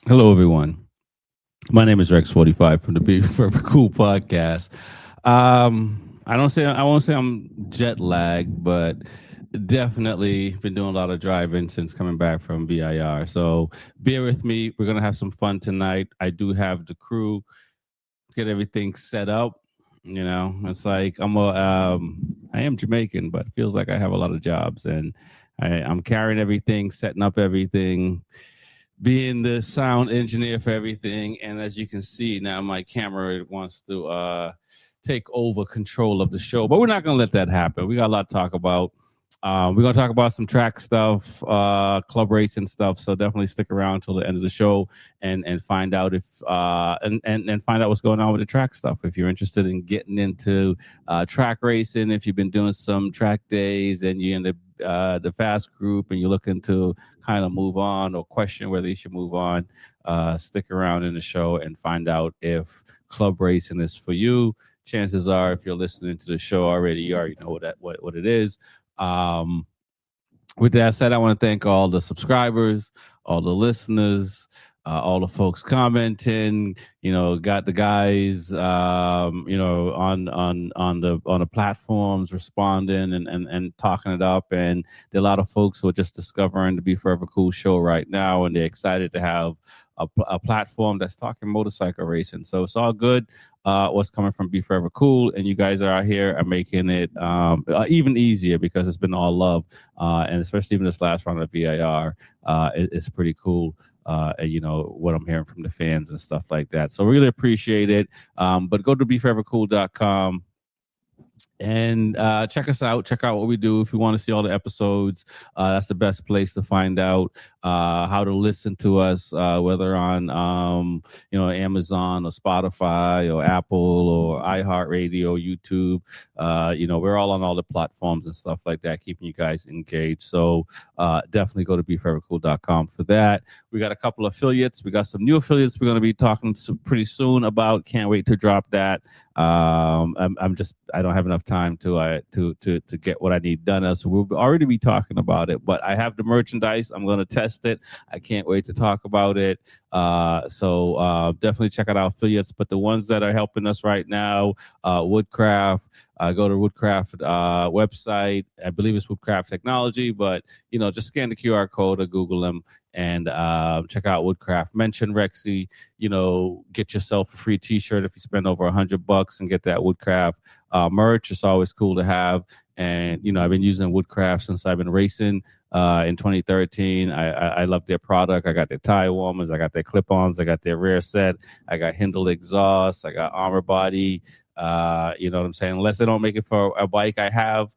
Hello, everyone. My name is Rex45 from the Be Forever Cool podcast. I won't say I'm jet lagged, but definitely been doing a lot of driving since coming back from VIR. So bear with me. We're gonna have some fun tonight. I do have the crew get everything set up. It's like I am Jamaican, but it feels like I have a lot of jobs, and I'm carrying everything, setting up everything, being the sound engineer for everything. And as you can see now, my camera wants to take over control of the show, but we're not going to let that happen. We got a lot to talk about. We're going to talk about some track stuff, club racing stuff. So definitely stick around till the end of the show and find out if and find out what's going on with the track stuff. If you're interested in getting into track racing, if you've been doing some track days and you're in the fast group and you're looking to kind of move on or question whether you should move on, stick around in the show and find out if club racing is for you. Chances are, if you're listening to the show already, you already know what it is. Um, with that said, I want to thank all the subscribers, all the listeners, all the folks commenting. Got the guys, on the platforms responding and talking it up. And there are a lot of folks who are just discovering the Be Forever Cool show right now, and they're excited to have a platform that's talking motorcycle racing. So it's all good. What's coming from Be Forever Cool, and you guys are out here are making it even easier because it's been all love, and especially even this last round of VIR, it's pretty cool. What I'm hearing from the fans and stuff like that. So really appreciate it. But go to beforevercool.com and check us out. Check out what we do. If you want to see all the episodes, that's the best place to find out how to listen to us, whether on Amazon or Spotify or Apple or iHeartRadio, YouTube. We're all on all the platforms and stuff like that, keeping you guys engaged. So definitely go to beforevercool.com for that. We got a couple affiliates. We got some new affiliates we're going to be talking pretty soon about. Can't wait to drop that. I don't have enough time to get what I need done. So we'll already be talking about it. But I have the merchandise. I'm going to test it. I can't wait to talk about it. So definitely check out our affiliates. But the ones that are helping us right now, Woodcraft. Go to Woodcraft website. I believe it's Woodcraft Technology, but just scan the QR code or Google them and check out Woodcraft. Mention Rexy. Get yourself a free T-shirt if you spend over $100 and get that Woodcraft merch. It's always cool to have. And I've been using Woodcraft since I've been racing in 2013. I love their product. I got their tire warmers. I got their clip-ons. I got their rear set. I got Hindle exhaust. I got armor body. You know what I'm saying? Unless they don't make it for a bike, I have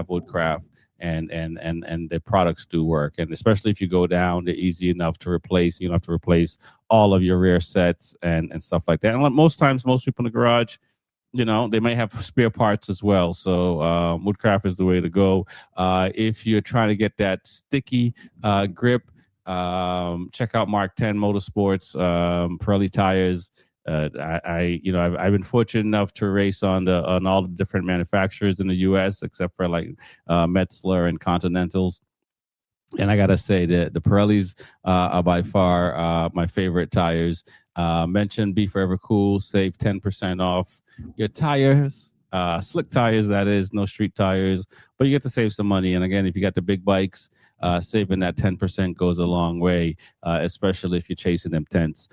Woodcraft, and the products do work. And especially if you go down, they're easy enough to replace. You don't have to replace all of your rear sets and stuff like that. And most times, most people in the garage, they may have spare parts as well. So Woodcraft is the way to go. If you're trying to get that sticky grip, check out Mark 10 Motorsports, Pirelli tires. I've been fortunate enough to race on all the different manufacturers in the U.S. except for like Metzler and Continentals. And I gotta say that the Pirellis are by far my favorite tires. Mention Be Forever Cool, save 10% off your tires. Slick tires, that is, no street tires, but you get to save some money. And again, if you got the big bikes, saving that 10% goes a long way, especially if you're chasing them tents.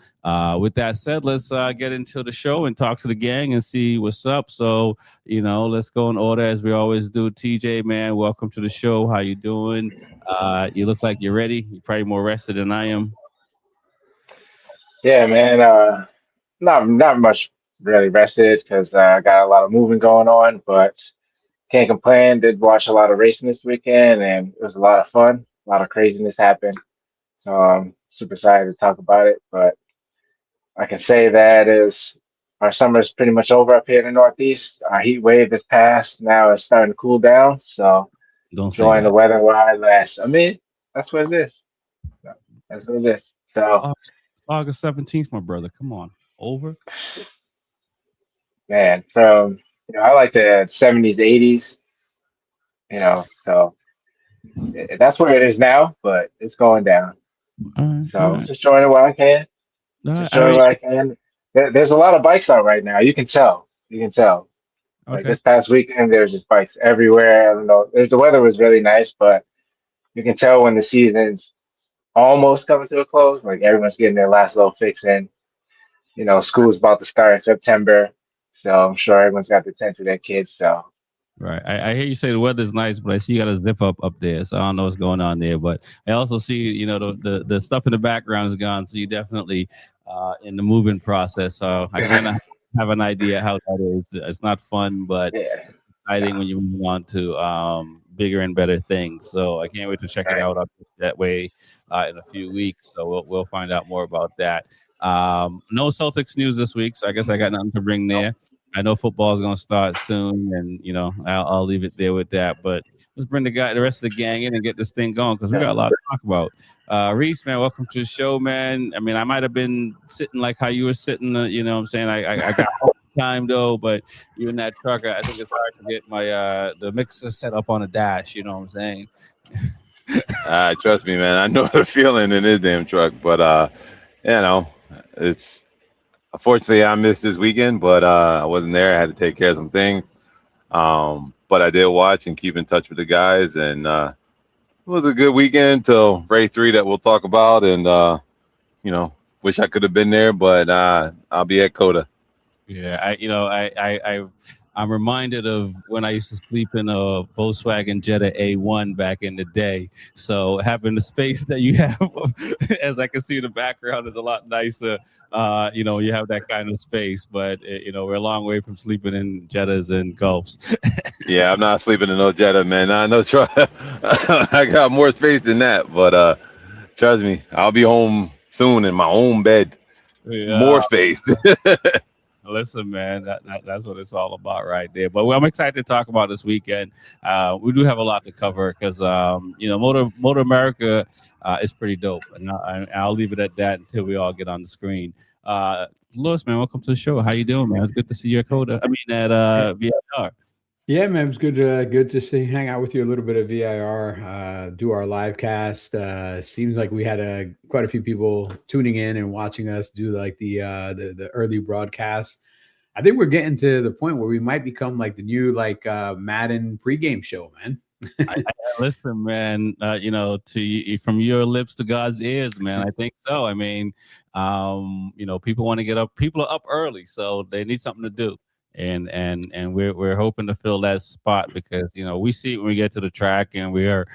With that said, let's get into the show and talk to the gang and see what's up. So, let's go in order as we always do. TJ, man, welcome to the show. How you doing? You look like you're ready. You're probably more rested than I am. Yeah, man. Not much really rested because I got a lot of moving going on, but can't complain. Did watch a lot of racing this weekend, and it was a lot of fun. A lot of craziness happened, so I'm super excited to talk about it. But I can say that is our summer is pretty much over up here in the Northeast. Our heat wave is past. Now it's starting to cool down, so Don't say enjoying the that. weather while it lasts. I mean, that's what it is. That's what it is. It's So, August 17th, my brother. Come on. Over. man, from I like the 70s, 80s. So that's where it is now, but it's going down. All right, all So right, just enjoying it while I can. all right. Just I enjoying it mean, while I can. There's a lot of bikes out right now. You can tell. You can tell. Like okay. this past weekend, there's just bikes everywhere. I don't know. The weather was really nice, but you can tell when the season's almost coming to a close. Like everyone's getting their last little fix in. School's about to start in September, so I'm sure everyone's got the tent to their kids. So Right. I hear you say the weather's nice, but I see you got a zip up there, so I don't know what's going on there. But I also see, the stuff in the background is gone, so you definitely in the moving process. So I kind of have an idea how that is. It's not fun, but yeah, exciting when you move on to bigger and better things. So I can't wait to check it right. out up that way in a few weeks. So we'll find out more about that. No Celtics news this week, so I guess I got nothing to bring Nope. there. I know football is going to start soon, and I'll leave it there with that. But let's bring the rest of the gang in, and get this thing going because we Yeah. got a lot to talk about. Reese, man, welcome to the show, man. I mean, I might have been sitting like how you were sitting. What I'm saying? I got time though, but you in that truck, I think it's hard to get my the mixer set up on a dash. You know what I'm saying? Trust me, man. I know the feeling in this damn truck, but you know, it's unfortunately I missed this weekend, but I wasn't there. I had to take care of some things. But I did watch and keep in touch with the guys, and it was a good weekend till race 3 that we'll talk about. And you know, wish I could have been there, but I'll be at Coda. Yeah, I'm reminded of when I used to sleep in a Volkswagen Jetta A1 back in the day. So having the space that you have, as I can see in the background, is a lot nicer. You have that kind of space, but we're a long way from sleeping in Jettas and Gulfs. Yeah, I'm not sleeping in no Jetta, man. I know. I got more space than that, but trust me, I'll be home soon in my own bed. Yeah. More space. Listen, man, that's what it's all about right there. But I'm excited to talk about this weekend. We do have a lot to cover because, Motor America is pretty dope. And I'll leave it at that until we all get on the screen. Lewis, man, welcome to the show. How you doing, man? It's good to see you at Coda. I mean, at VIR. Yeah, man, it's good to see hang out with you a little bit of VIR, do our live cast. Seems like we had quite a few people tuning in and watching us do like the early broadcast. I think we're getting to the point where we might become like the new Madden pregame show, man. Listen, man, from your lips to God's ears, man. I think so. I mean, people want to get up. People are up early, so they need something to do. And we're hoping to fill that spot because we see it when we get to the track and we are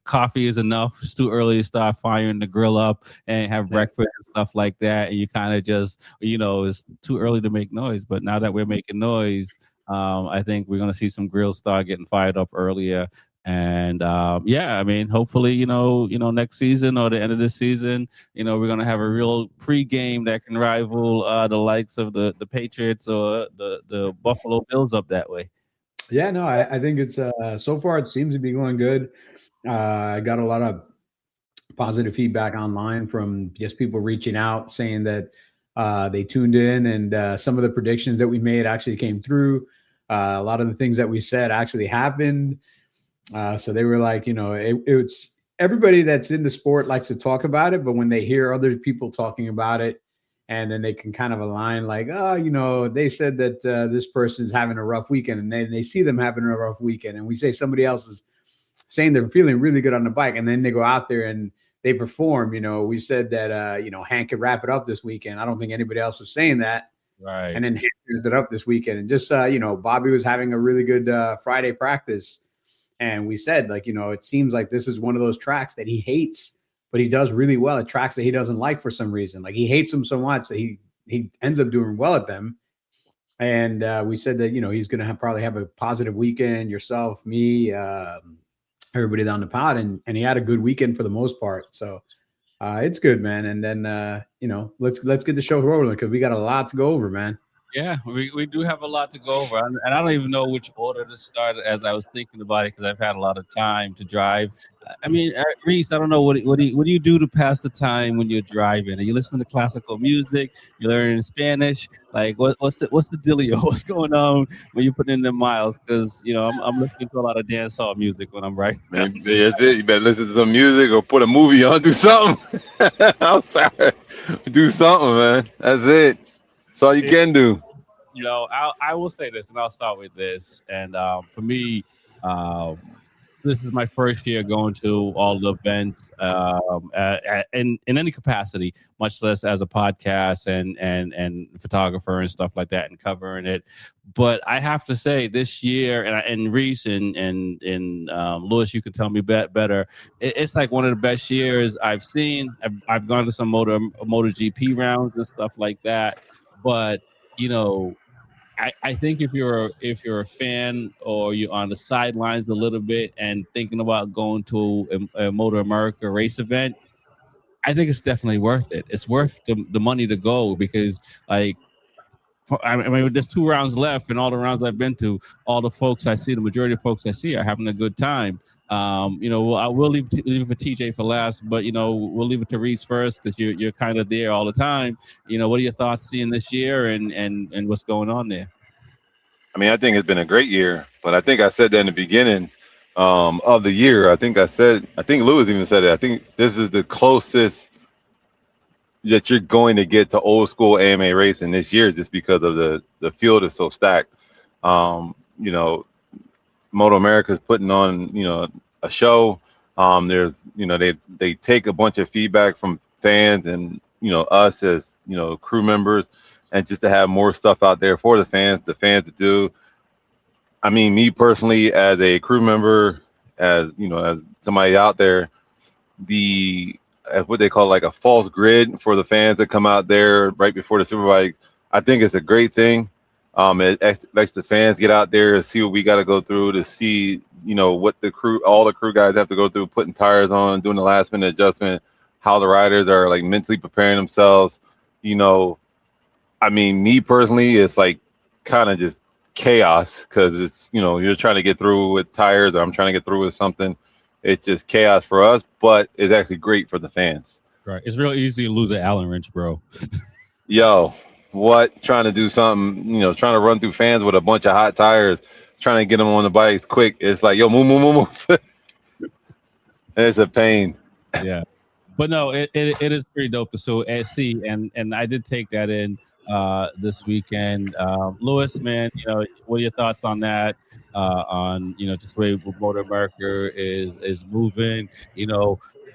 coffee is enough. It's too early to start firing the grill up and have breakfast and stuff like that. And you kind of just it's too early to make noise. But now that we're making noise, I think we're going to see some grills start getting fired up earlier. And I mean, hopefully, next season or the end of the season, we're gonna have a real pregame that can rival the likes of the Patriots or the Buffalo Bills up that way. Yeah, no, I think it's so far it seems to be going good. I got a lot of positive feedback online from just people reaching out saying that they tuned in and some of the predictions that we made actually came through. A lot of the things that we said actually happened. So they were like, it's everybody that's in the sport likes to talk about it, but when they hear other people talking about it, and then they can kind of align, like, oh, they said that this person's having a rough weekend, and then they see them having a rough weekend, and we say somebody else is saying they're feeling really good on the bike, and then they go out there and they perform. We said that Hank could wrap it up this weekend. I don't think anybody else was saying that. Right. And then Hank wrapped it up this weekend, and just Bobby was having a really good Friday practice. And we said, it seems like this is one of those tracks that he hates, but he does really well at tracks that he doesn't like for some reason. Like he hates them so much that he ends up doing well at them. And we said that, he's going to probably have a positive weekend, yourself, me, everybody down the pod. And he had a good weekend for the most part. So it's good, man. And then, let's get the show rolling because we got a lot to go over, man. Yeah, we do have a lot to go over, and I don't even know which order to start as I was thinking about it because I've had a lot of time to drive. I mean, Reese, I don't know what do you do to pass the time when you're driving? Are you listening to classical music? You learning Spanish? Like, what's the dealio? What's going on when you put in the miles? Because I'm listening to a lot of dancehall music when I'm riding. Maybe that's it. You better listen to some music or put a movie on. Do something. I'm sorry. Do something, man. That's it. That's all you can do. I will say this, and I'll start with this. And for me, um, this is my first year going to all the events in any capacity, much less as a podcast and photographer and stuff like that, and covering it. But I have to say, this year, and Reese and Lewis, you can tell me better. It's like one of the best years I've seen. I've gone to some MotoGP rounds and stuff like that, but you know I think if you're a fan or you're on the sidelines a little bit and thinking about going to a MotoAmerica race event, I think it's definitely worth it. It's worth the money to go because like I mean, there's 2 rounds left, and all the rounds I've been to, all the folks I see, the majority of folks I see are having a good time. I will leave it for TJ for last, but we'll leave it to Reese first because you're kind of there all the time. What are your thoughts seeing this year and what's going on there? I mean, I think it's been a great year, but I think I said that in the beginning of the year. I think Lewis even said it. I think this is the closest that you're going to get to old school AMA racing this year just because of the field is so stacked. Um, you know, Moto America is putting on, a show. There's, they take a bunch of feedback from fans and, us as, crew members, and just to have more stuff out there for the fans to do. I mean, me personally, as a crew member, as, as somebody out there, as what they call like a false grid for the fans that come out there right before the Superbike. I think it's a great thing. It lets the fans get out there to see what we got to go through, to see, what all the crew guys have to go through, putting tires on, doing the last minute adjustment, how the riders are like mentally preparing themselves. I mean, me personally, it's like kind of just chaos because it's, you're trying to get through with tires, or I'm trying to get through with something. It's just chaos for us, but it's actually great for the fans. Right. It's real easy to lose an Allen wrench, bro. Yo, what? Trying to do something, trying to run through fans with a bunch of hot tires, trying to get them on the bikes quick. It's like, yo, move. It's a pain. Yeah. But no, it is pretty dope to see, and I did take that in this weekend. Lewis, man, what are your thoughts on that? On just the way MotoAmerica is moving.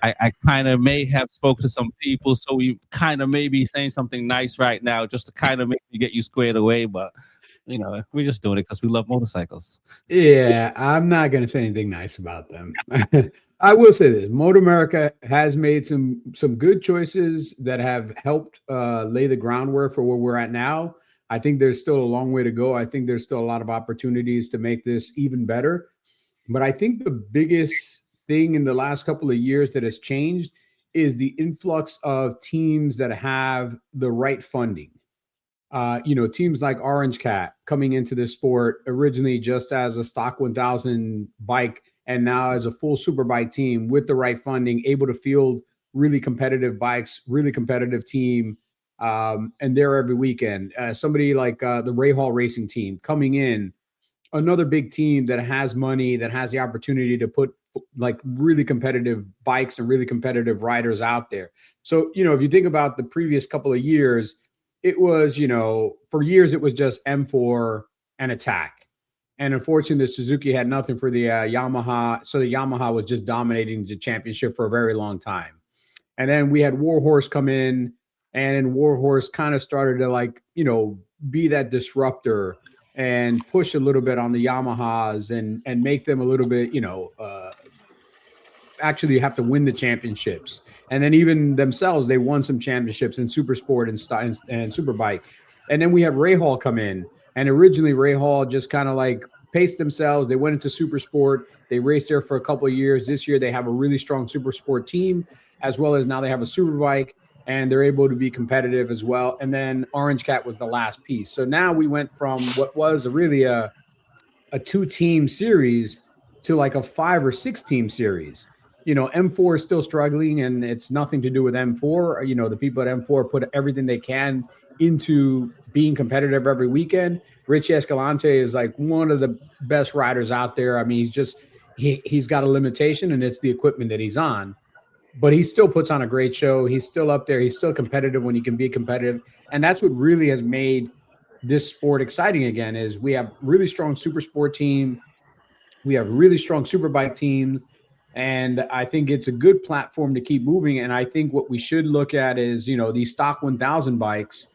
I kind of may have spoke to some people, so we kind of may be saying something nice right now, just to kind of maybe get you squared away. But we're just doing it because we love motorcycles. Yeah, I'm not going to say anything nice about them. I will say this: MotoAmerica has made some good choices that have helped lay the groundwork for where we're at now. I think there's still a long way to go. I think there's still a lot of opportunities to make this even better. But I think the biggest thing in the last couple of years that has changed is the influx of teams that have the right funding. Teams like Orange Cat coming into this sport originally just as a stock 1000 bike, and now as a full superbike team with the right funding, able to field really competitive bikes, really competitive team, and they're every weekend. Somebody like the Ray Hall Racing team coming in, another big team that has money, that has the opportunity to put like really competitive bikes and really competitive riders out there. So, if you think about the previous couple of years, it was, for years, it was just M4 and Attack. And unfortunately, Suzuki had nothing for the Yamaha. So the Yamaha was just dominating the championship for a very long time. And then we had Warhorse come in, and Warhorse kind of started to be that disruptor and push a little bit on the Yamahas and make them a little bit, actually have to win the championships. And then even themselves, they won some championships in Super Sport and Superbike. And then we had Ray Hall come in. And originally Ray Hall just kind of like paced themselves. They went into Super Sport. They raced there for a couple of years. This year they have a really strong Super Sport team, as well as now they have a Superbike. and they're able to be competitive as well. And then Orange Cat was the last piece. So now we went from what was really a 2-team series to like a 5 or 6 team series. M4 is still struggling, and it's nothing to do with M4. The people at M4 put everything they can into being competitive every weekend. Richie Escalante is like one of the best riders out there. I mean, he's got a limitation, and it's the equipment that he's on. But he still puts on a great show. He's still up there. He's still competitive when he can be competitive. And that's what really has made this sport exciting again, is we have really strong super sport team. We have really strong superbike team. And I think it's a good platform to keep moving. And I think what we should look at is, these stock 1000 bikes.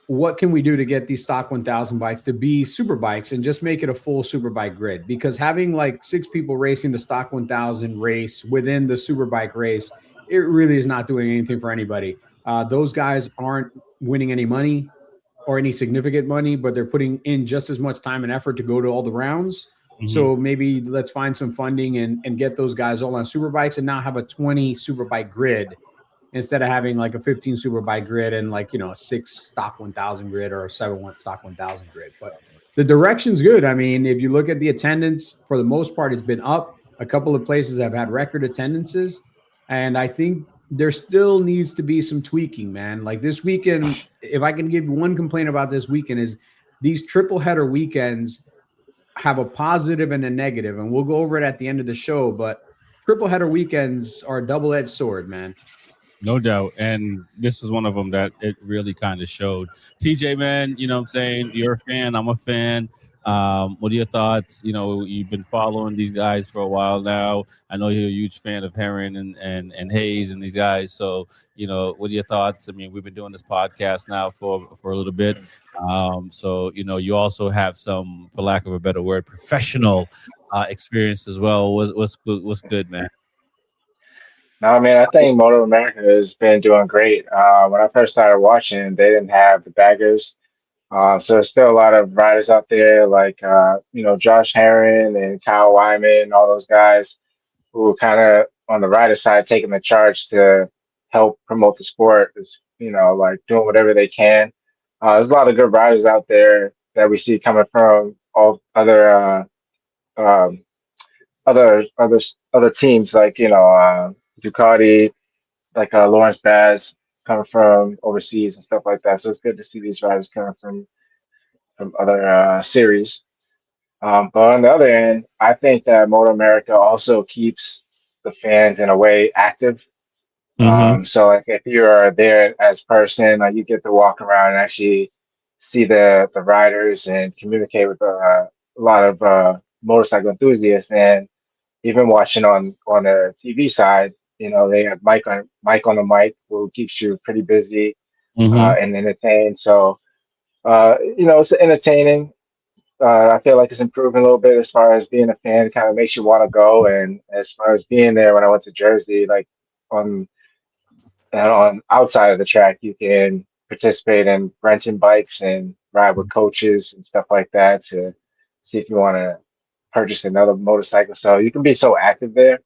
What can we do to get these stock 1000 bikes to be super bikes and just make it a full superbike grid? Because having like 6 people racing the stock 1000 race within the superbike race, it really is not doing anything for anybody. Those guys aren't winning any money or any significant money, but they're putting in just as much time and effort to go to all the rounds. Mm-hmm. So maybe let's find some funding and get those guys all on superbikes and now have a 20 superbike grid instead of having like a 15 superbike grid and like, a 6 stock 1000 grid or a 7 stock 1000 grid. But the direction's good. I mean, if you look at the attendance, for the most part, it's been up. A couple of places have had record attendances. And I think there still needs to be some tweaking, man. Like this weekend, if I can give you one complaint about this weekend, is these triple header weekends have a positive and a negative. And we'll go over it at the end of the show. But triple header weekends are a double-edged sword, man. No doubt. And this is one of them that it really kind of showed. TJ, man, you know what I'm saying? You're a fan. I'm a fan. What are your thoughts? You've been following these guys for a while now. I know you're a huge fan of Heron and Hayes and these guys. So, what are your thoughts? I mean, we've been doing this podcast now for a little bit. So, you also have some, for lack of a better word, professional experience as well. What's good, man? No, I mean, I think MotoAmerica has been doing great. When I first started watching, they didn't have the baggers. So there's still a lot of riders out there like, Josh Herron and Kyle Wyman, all those guys who are kind of on the rider side taking the charge to help promote the sport, is, like doing whatever they can. There's a lot of good riders out there that we see coming from all other other teams like, Ducati, like Lawrence Baz coming from overseas and stuff like that. So it's good to see these riders coming from other series. But on the other end, I think that MotoAmerica also keeps the fans in a way active. Mm-hmm. So like if you are there as person, like you get to walk around and actually see the riders and communicate with a lot of motorcycle enthusiasts. And even watching on the TV side, they have Mike on the mic, who keeps you pretty busy and entertained. So it's entertaining. I feel like it's improving a little bit as far as being a fan. Kind of makes you want to go. And as far as being there, when I went to Jersey, like on outside of the track, you can participate in renting bikes and ride with coaches and stuff like that to see if you want to purchase another motorcycle. So you can be so active there.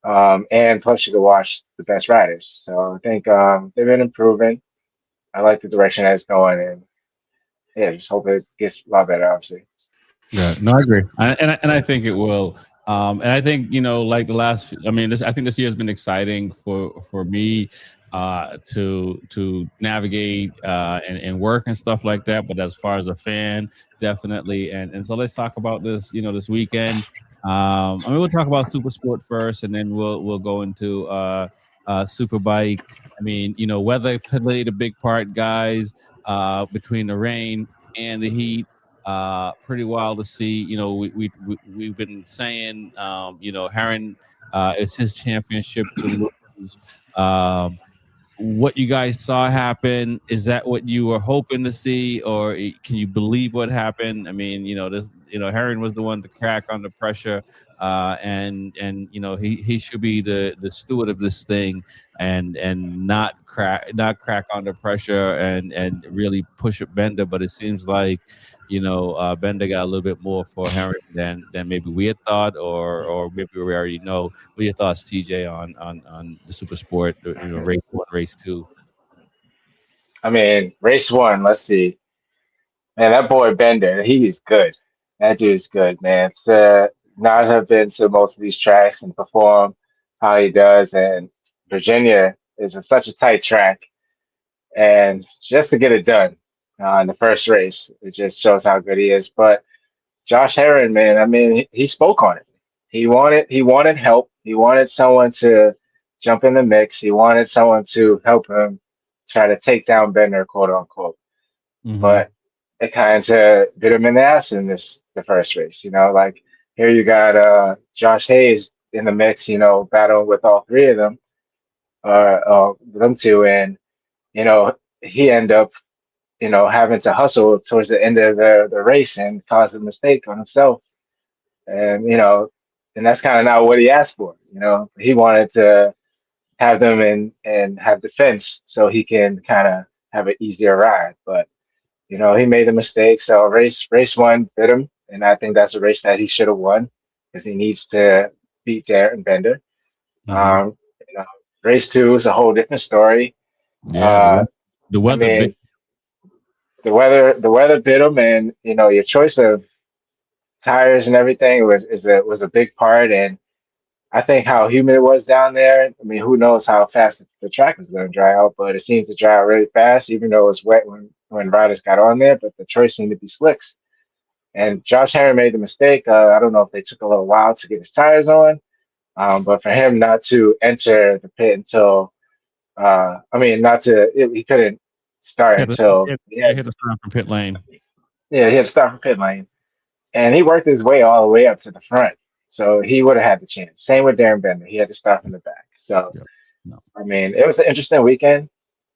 And plus you can watch the best riders. So I think they've been improving. I like the direction that it's going, and yeah, just hope it gets a lot better, obviously. Yeah, no, I agree, and I think it will. And I think like the last. I mean, I think this year has been exciting for me to navigate and work and stuff like that. But as far as a fan, definitely. And so let's talk about this. This weekend. I mean, we'll talk about Super Sport first, and then we'll go into Superbike. I mean, weather played a big part, guys. Between the rain and the heat, pretty wild to see. We've been saying, Heron, it's his championship to lose. What you guys saw happen, is that what you were hoping to see, or can you believe what happened? I mean, Heron was the one to crack under pressure, and he should be the steward of this thing and not crack under pressure and really push it Bender. But it seems like, Bender got a little bit more for Herring than maybe we had thought, or maybe we already know. What are your thoughts, TJ, on the Super Sport, race 1, race 2? I mean, race one, let's see. Man, that boy Bender, he's good. That dude's good, man. To not have been to most of these tracks and perform how he does, and Virginia is such a tight track, and just to get it done in the first race, it just shows how good he is. But Josh Herron, man, I mean, he spoke on it. He wanted help. He wanted someone to jump in the mix. He wanted someone to help him try to take down Bender, quote unquote. Mm-hmm. But it kind of bit him in the ass in the first race. Like here you got Josh Hayes in the mix. Battling with all three of them, them two, and he ended up having to hustle towards the end of the race and cause a mistake on himself. And that's kind of not what he asked for. He wanted to have them and have defense so he can kind of have an easier ride. But he made a mistake. So race one bit him, and I think that's a race that he should have won because he needs to beat Darren Bender. Mm-hmm. You know, race two is a whole different story. Yeah, the I weather. mean, the weather bit him, and your choice of tires and everything was a big part. And I think how humid it was down there. I mean, who knows how fast the track is going to dry out, but it seems to dry out really fast, even though it was wet when riders got on there. But the choice seemed to be slicks. And Josh Herron made the mistake. I don't know if they took a little while to get his tires on, but for him not to enter the pit until, he couldn't start until He hit the start from pit lane. yeah, he had to start from pit lane, and he worked his way all the way up to the front. So he would have had the chance. Same with Darren Bender. He had to start from the back. So, Yep. No. I mean, it was an interesting weekend,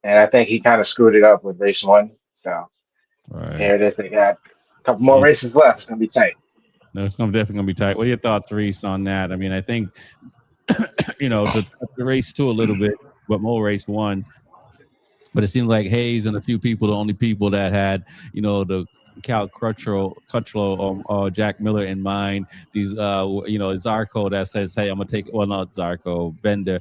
and I think he kind of screwed it up with race one. So Right. here it is. They got a couple more races left. It's going to be tight. No, it's definitely going to be tight. What are your thoughts, Reese, on that? I mean, I think, the race two a little bit, but more race one. But it seemed like Hayes and a few people, the only people that had, the Cal Crutchlow or Jack Miller in mind. These, Zarco that says, hey, I'm going to take, well, not Zarco, Bender,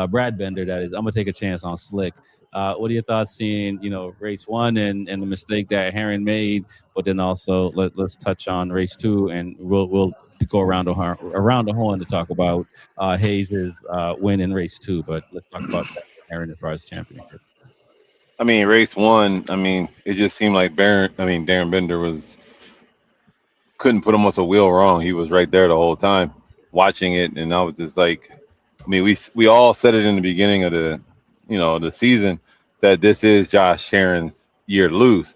Brad Bender, that is, I'm going to take a chance on Slick. What are your thoughts seeing, race one and the mistake that Herron made, but then also let's touch on race two, and we'll go around the horn to talk about Hayes's win in race two. But let's talk about Herron as far as championship. I mean, race one, it just seemed like Darren Bender couldn't put him on a wheel wrong. He was right there the whole time watching it. And I was just like, we all said it in the beginning of the season that this is Josh Herron's year to lose.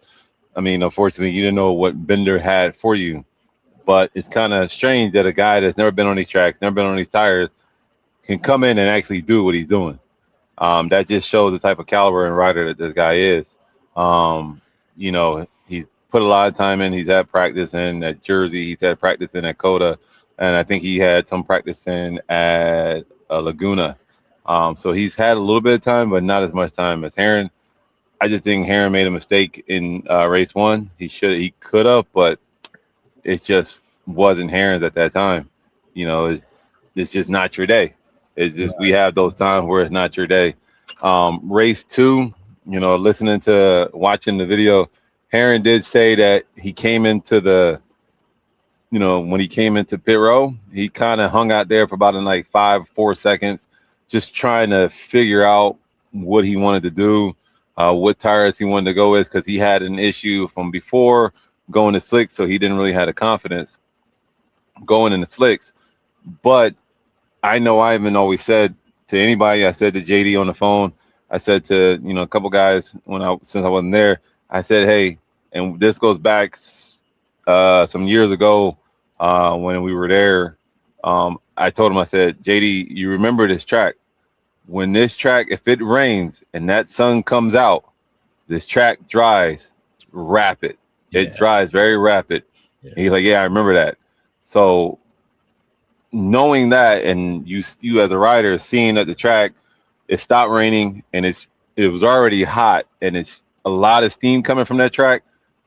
Unfortunately, you didn't know what Bender had for you. But it's kind of strange that a guy that's never been on these tracks, never been on these tires, can come in and actually do what he's doing. That just shows the type of caliber and rider that this guy is. He's put a lot of time in. He's had practice in at Jersey. He's had practice in at Coda. And I think he had some practice in at Laguna. So he's had a little bit of time, but not as much time as Herron. I just think Herron made a mistake in race one. He could have, but it just wasn't Herron's at that time. It's just not your day. It's just we have those times where it's not your day. Race two, watching the video, Herron did say that he came into when he came into pit row, he kind of hung out there for about 4 seconds, just trying to figure out what he wanted to do, what tires he wanted to go with, because he had an issue from before going to slicks, so he didn't really have the confidence going in the slicks. But I know I haven't always said to anybody. I said to JD on the phone. I said to a couple guys since I wasn't there. I said, hey, and this goes back some years ago when we were there. I told him, I said, JD, you remember this track? When this track, if it rains and that sun comes out, this track dries rapid. Yeah. It dries very rapid. Yeah. He's like, yeah, I remember that. So knowing that, and you as a rider seeing that the track, it stopped raining and it's it was already hot and it's a lot of steam coming from that track,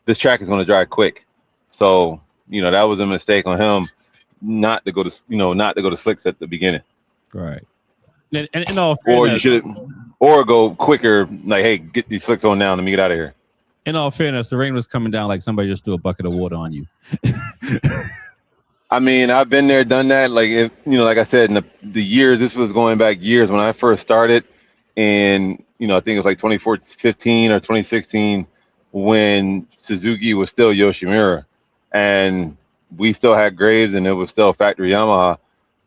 this track is going to dry quick. So, that was a mistake on him not to go to slicks at the beginning. Right. And in all Or you fairness, should, or go quicker, like, hey, get these slicks on now. Let me get out of here. in all fairness, the rain was coming down like somebody just threw a bucket of water on you. I mean, I've been there, done that. Like, like I said, in the years, this was going back years when I first started. And, I think it was like 2015 or 2016 when Suzuki was still Yoshimura. And we still had Graves and it was still factory Yamaha.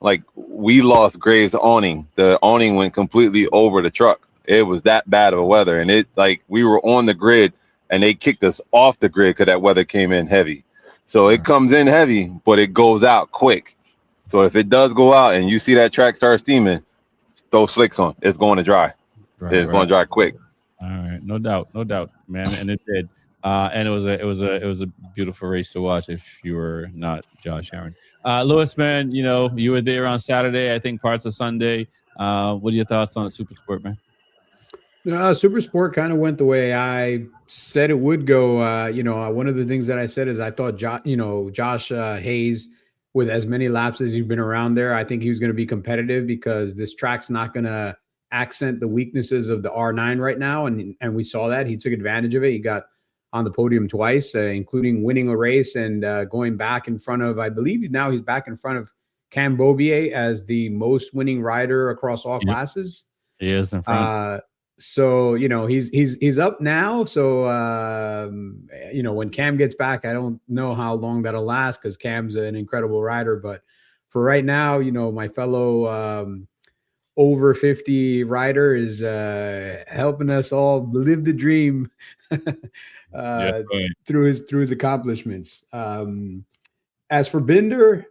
Like, we lost Graves' awning. The awning went completely over the truck. It was that bad of a weather. And we were on the grid and they kicked us off the grid because that weather came in heavy. So it comes in heavy, but it goes out quick. So if it does go out and you see that track start steaming, throw slicks on. It's going to dry. It's going to dry quick. All right, no doubt, man, and it did. And it was a beautiful race to watch. If you were not Josh Herron, Lewis, man, you were there on Saturday. I think parts of Sunday. What are your thoughts on the Super Sport, man? Super Sport kind of went the way I said it would go. One of the things that I said is I thought Josh Hayes, with as many laps as he's been around there, I think he was going to be competitive because this track's not going to accent the weaknesses of the R9 right now. And we saw that. He took advantage of it. He got on the podium twice, including winning a race and going back in front of, I believe now he's back in front of Cam Beaubier as the most winning rider across all classes. He is in front. So, he's up now. So, when Cam gets back, I don't know how long that'll last because Cam's an incredible rider. But for right now, my fellow over 50 rider is helping us all live the dream through his accomplishments. As for Binder,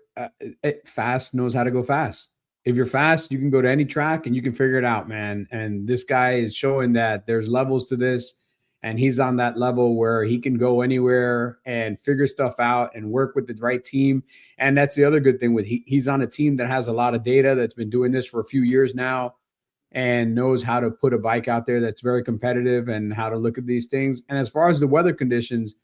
fast knows how to go fast. If you're fast, you can go to any track and you can figure it out, man. And this guy is showing that there's levels to this, and he's on that level where he can go anywhere and figure stuff out and work with the right team. And that's the other good thing with he's on a team that has a lot of data that's been doing this for a few years now and knows how to put a bike out there that's very competitive and how to look at these things. And as far as the weather conditions,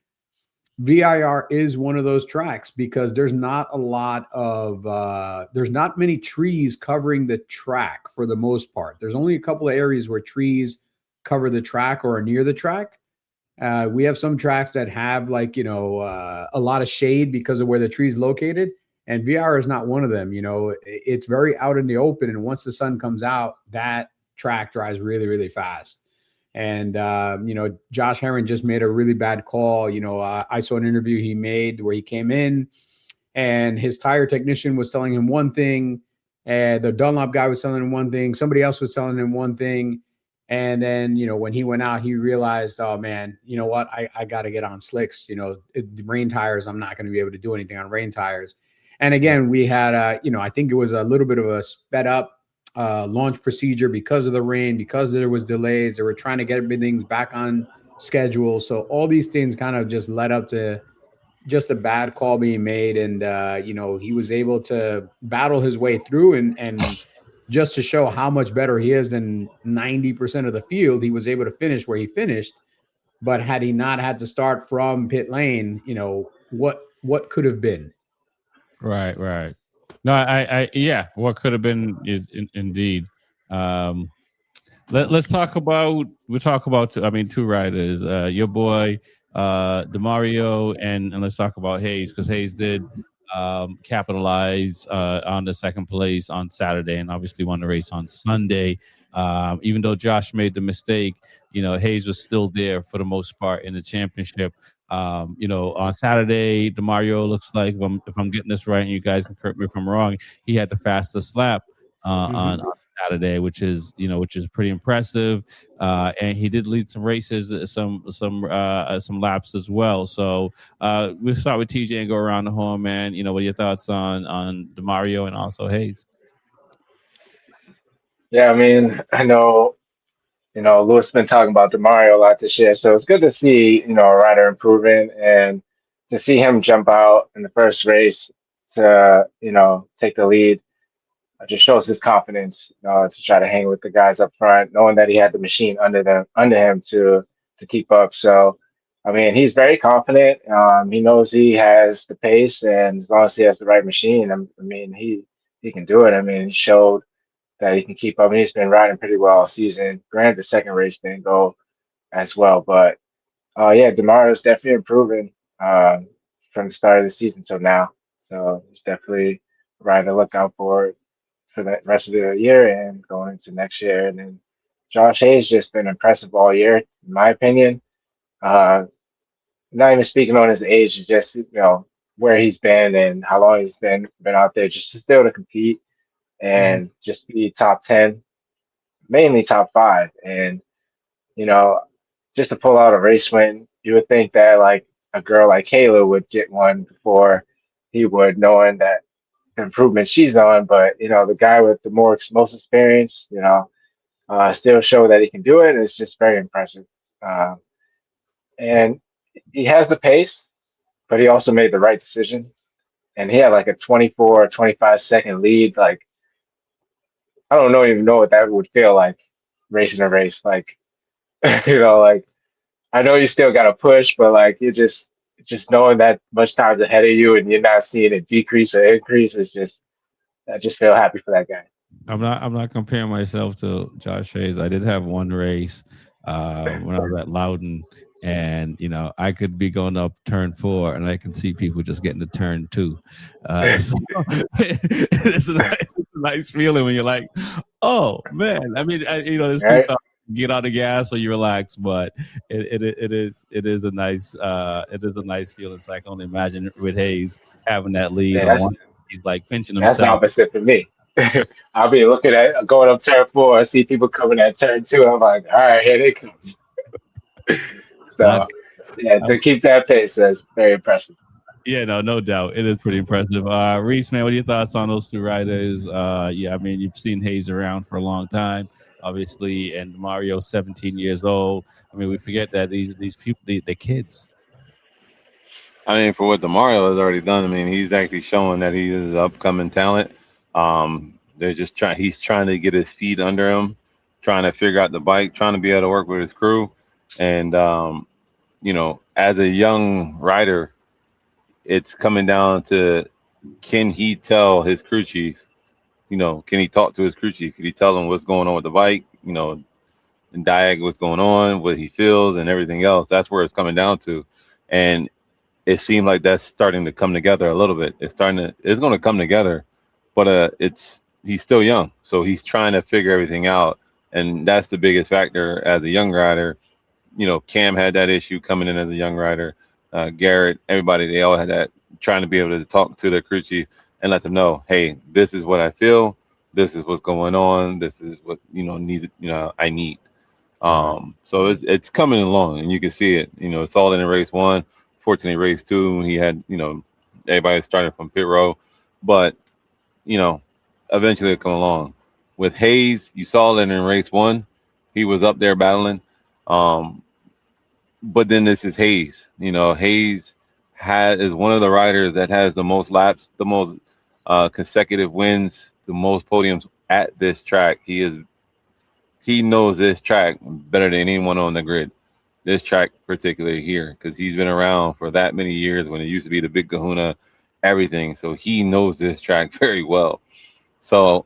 VIR is one of those tracks because there's not a lot of there's not many trees covering the track for the most part. There's only a couple of areas where trees cover the track or are near the track. We have some tracks that have a lot of shade because of where the tree's located, and VIR is not one of them. It's very out in the open, and once the sun comes out, that track dries really, really fast. And, Josh Herron just made a really bad call. I saw an interview he made where he came in and his tire technician was telling him one thing. And the Dunlop guy was telling him one thing. Somebody else was telling him one thing. And then, when he went out, he realized, oh, man, you know what? I got to get on slicks. The rain tires, I'm not going to be able to do anything on rain tires. And again, we had, I think it was a little bit of a sped up launch procedure because of the rain, because there was delays. They were trying to get everything back on schedule. So all these things kind of just led up to just a bad call being made. And, he was able to battle his way through and just to show how much better he is than 90% of the field, he was able to finish where he finished. But had he not had to start from pit lane, what could have been? Right. No, what could have been is indeed. Let's talk about. Two riders. Your boy, DeMario, and let's talk about Hayes because Hayes did capitalize on the second place on Saturday and obviously won the race on Sunday. Even though Josh made the mistake, Hayes was still there for the most part in the championship. On Saturday, DeMario looks like, if I'm getting this right, and you guys can correct me if I'm wrong, he had the fastest lap on Saturday, which is pretty impressive. And he did lead some races, some laps as well. So we'll start with TJ and go around the horn, man. What are your thoughts on DeMario and also Hayes? Yeah, I know. Lewis been talking about DeMario a lot this year, so it's good to see, a rider improving and to see him jump out in the first race to, take the lead. just shows his confidence to try to hang with the guys up front, knowing that he had the machine under him to keep up. So, I mean, he's very confident. He knows he has the pace, and as long as he has the right machine, I mean, he can do it. I mean, he showed that he can keep up. And he's been riding pretty well all season. Granted, the second race didn't go as well, but yeah, Demario's definitely improving from the start of the season till now. So he's definitely a rider to look out for the rest of the year and going into next year. And then Josh Hayes just been impressive all year, in my opinion. Uh, Not even speaking on his age, just where he's been and how long he's been out there, just still to compete and just be top 10, mainly top 5, and you know just to pull out a race win. You would think that like a girl like Kayla would get one before he would, knowing that the improvement she's on. But the guy with the most experience, still show that he can do it. It's just very impressive. Uh, and he has the pace, but he also made the right decision. And he had like a 24 or 25-second lead. Like, I don't even know what that would feel like racing a race. Like, like I know you still got to push, but like just knowing that much time's ahead of you and you're not seeing it decrease or increase is just, I just feel happy for that guy. I'm not comparing myself to Josh Hayes. I did have one race when I was at Loudon, and I could be going up turn 4, and I can see people just getting to turn 2. So it's a nice feeling when you're like, oh man. I mean, there's two Right? thoughts. Get out of gas or you relax, but it is a nice feeling. So I can only imagine with Hayes having that lead Yeah, on one. He's like pinching that's the himself. opposite for me. I'll be looking at going up turn 4. I see people coming at turn 2. I'm like, all right, here they come. Not So yeah, to keep that pace, that's very impressive. Yeah, no doubt. It is pretty impressive. Reese, man, what are your thoughts on those 2 riders? Yeah, I mean, you've seen Hayes around for a long time, obviously, and Mario's 17 years old. I mean, we forget that these people, the kids. I mean, for what Demario has already done, I mean, he's actually showing that he is an upcoming talent. They're just trying. He's trying to get his feet under him, trying to figure out the bike, trying to be able to work with his crew, and as a young rider, it's coming down to, can he tell his crew chief? Can he talk to his crew chief? Can he tell him what's going on with the bike? And diag what's going on, what he feels, and everything else. That's where it's coming down to, and it seemed like that's starting to come together a little bit. It's going to come together, but he's still young, so he's trying to figure everything out, and that's the biggest factor as a young rider. Cam had that issue coming in as a young rider. Garrett, everybody, they all had that, trying to be able to talk to their crew chief and let them know, hey, this is what I feel, this is what's going on, this is what I need. So it's coming along, and you can see it. It's all in race 1. Fortunately, race 2, he had everybody started from pit row, but eventually it'll come along. With Hayes, you saw that in race 1, he was up there battling. But then this is Hayes. Hayes is one of the riders that has the most laps, the most consecutive wins, the most podiums at this track. He knows this track better than anyone on the grid. This track particularly here, because he's been around for that many years when it used to be the Big Kahuna, everything. So he knows this track very well. So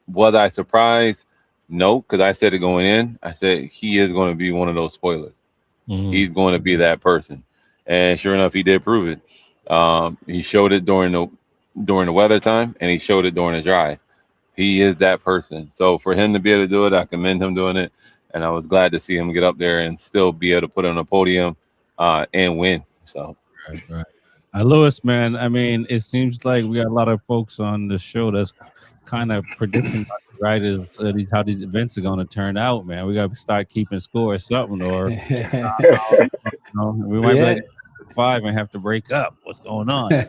was I surprised? No, because I said it going in. I said he is going to be one of those spoilers. Mhm. He's going to be that person, and sure enough, he did prove it. He showed it during the weather time, and he showed it during the dry. He is that person. So for him to be able to do it, I commend him doing it, and I was glad to see him get up there and still be able to put on a podium and win. So Right. Lewis, man, I mean, it seems like we got a lot of folks on the show that's kind of predicting about the riders, how these events are going to turn out, man. We got to start keeping score or something, or we might be like 5 and have to break up. What's going on?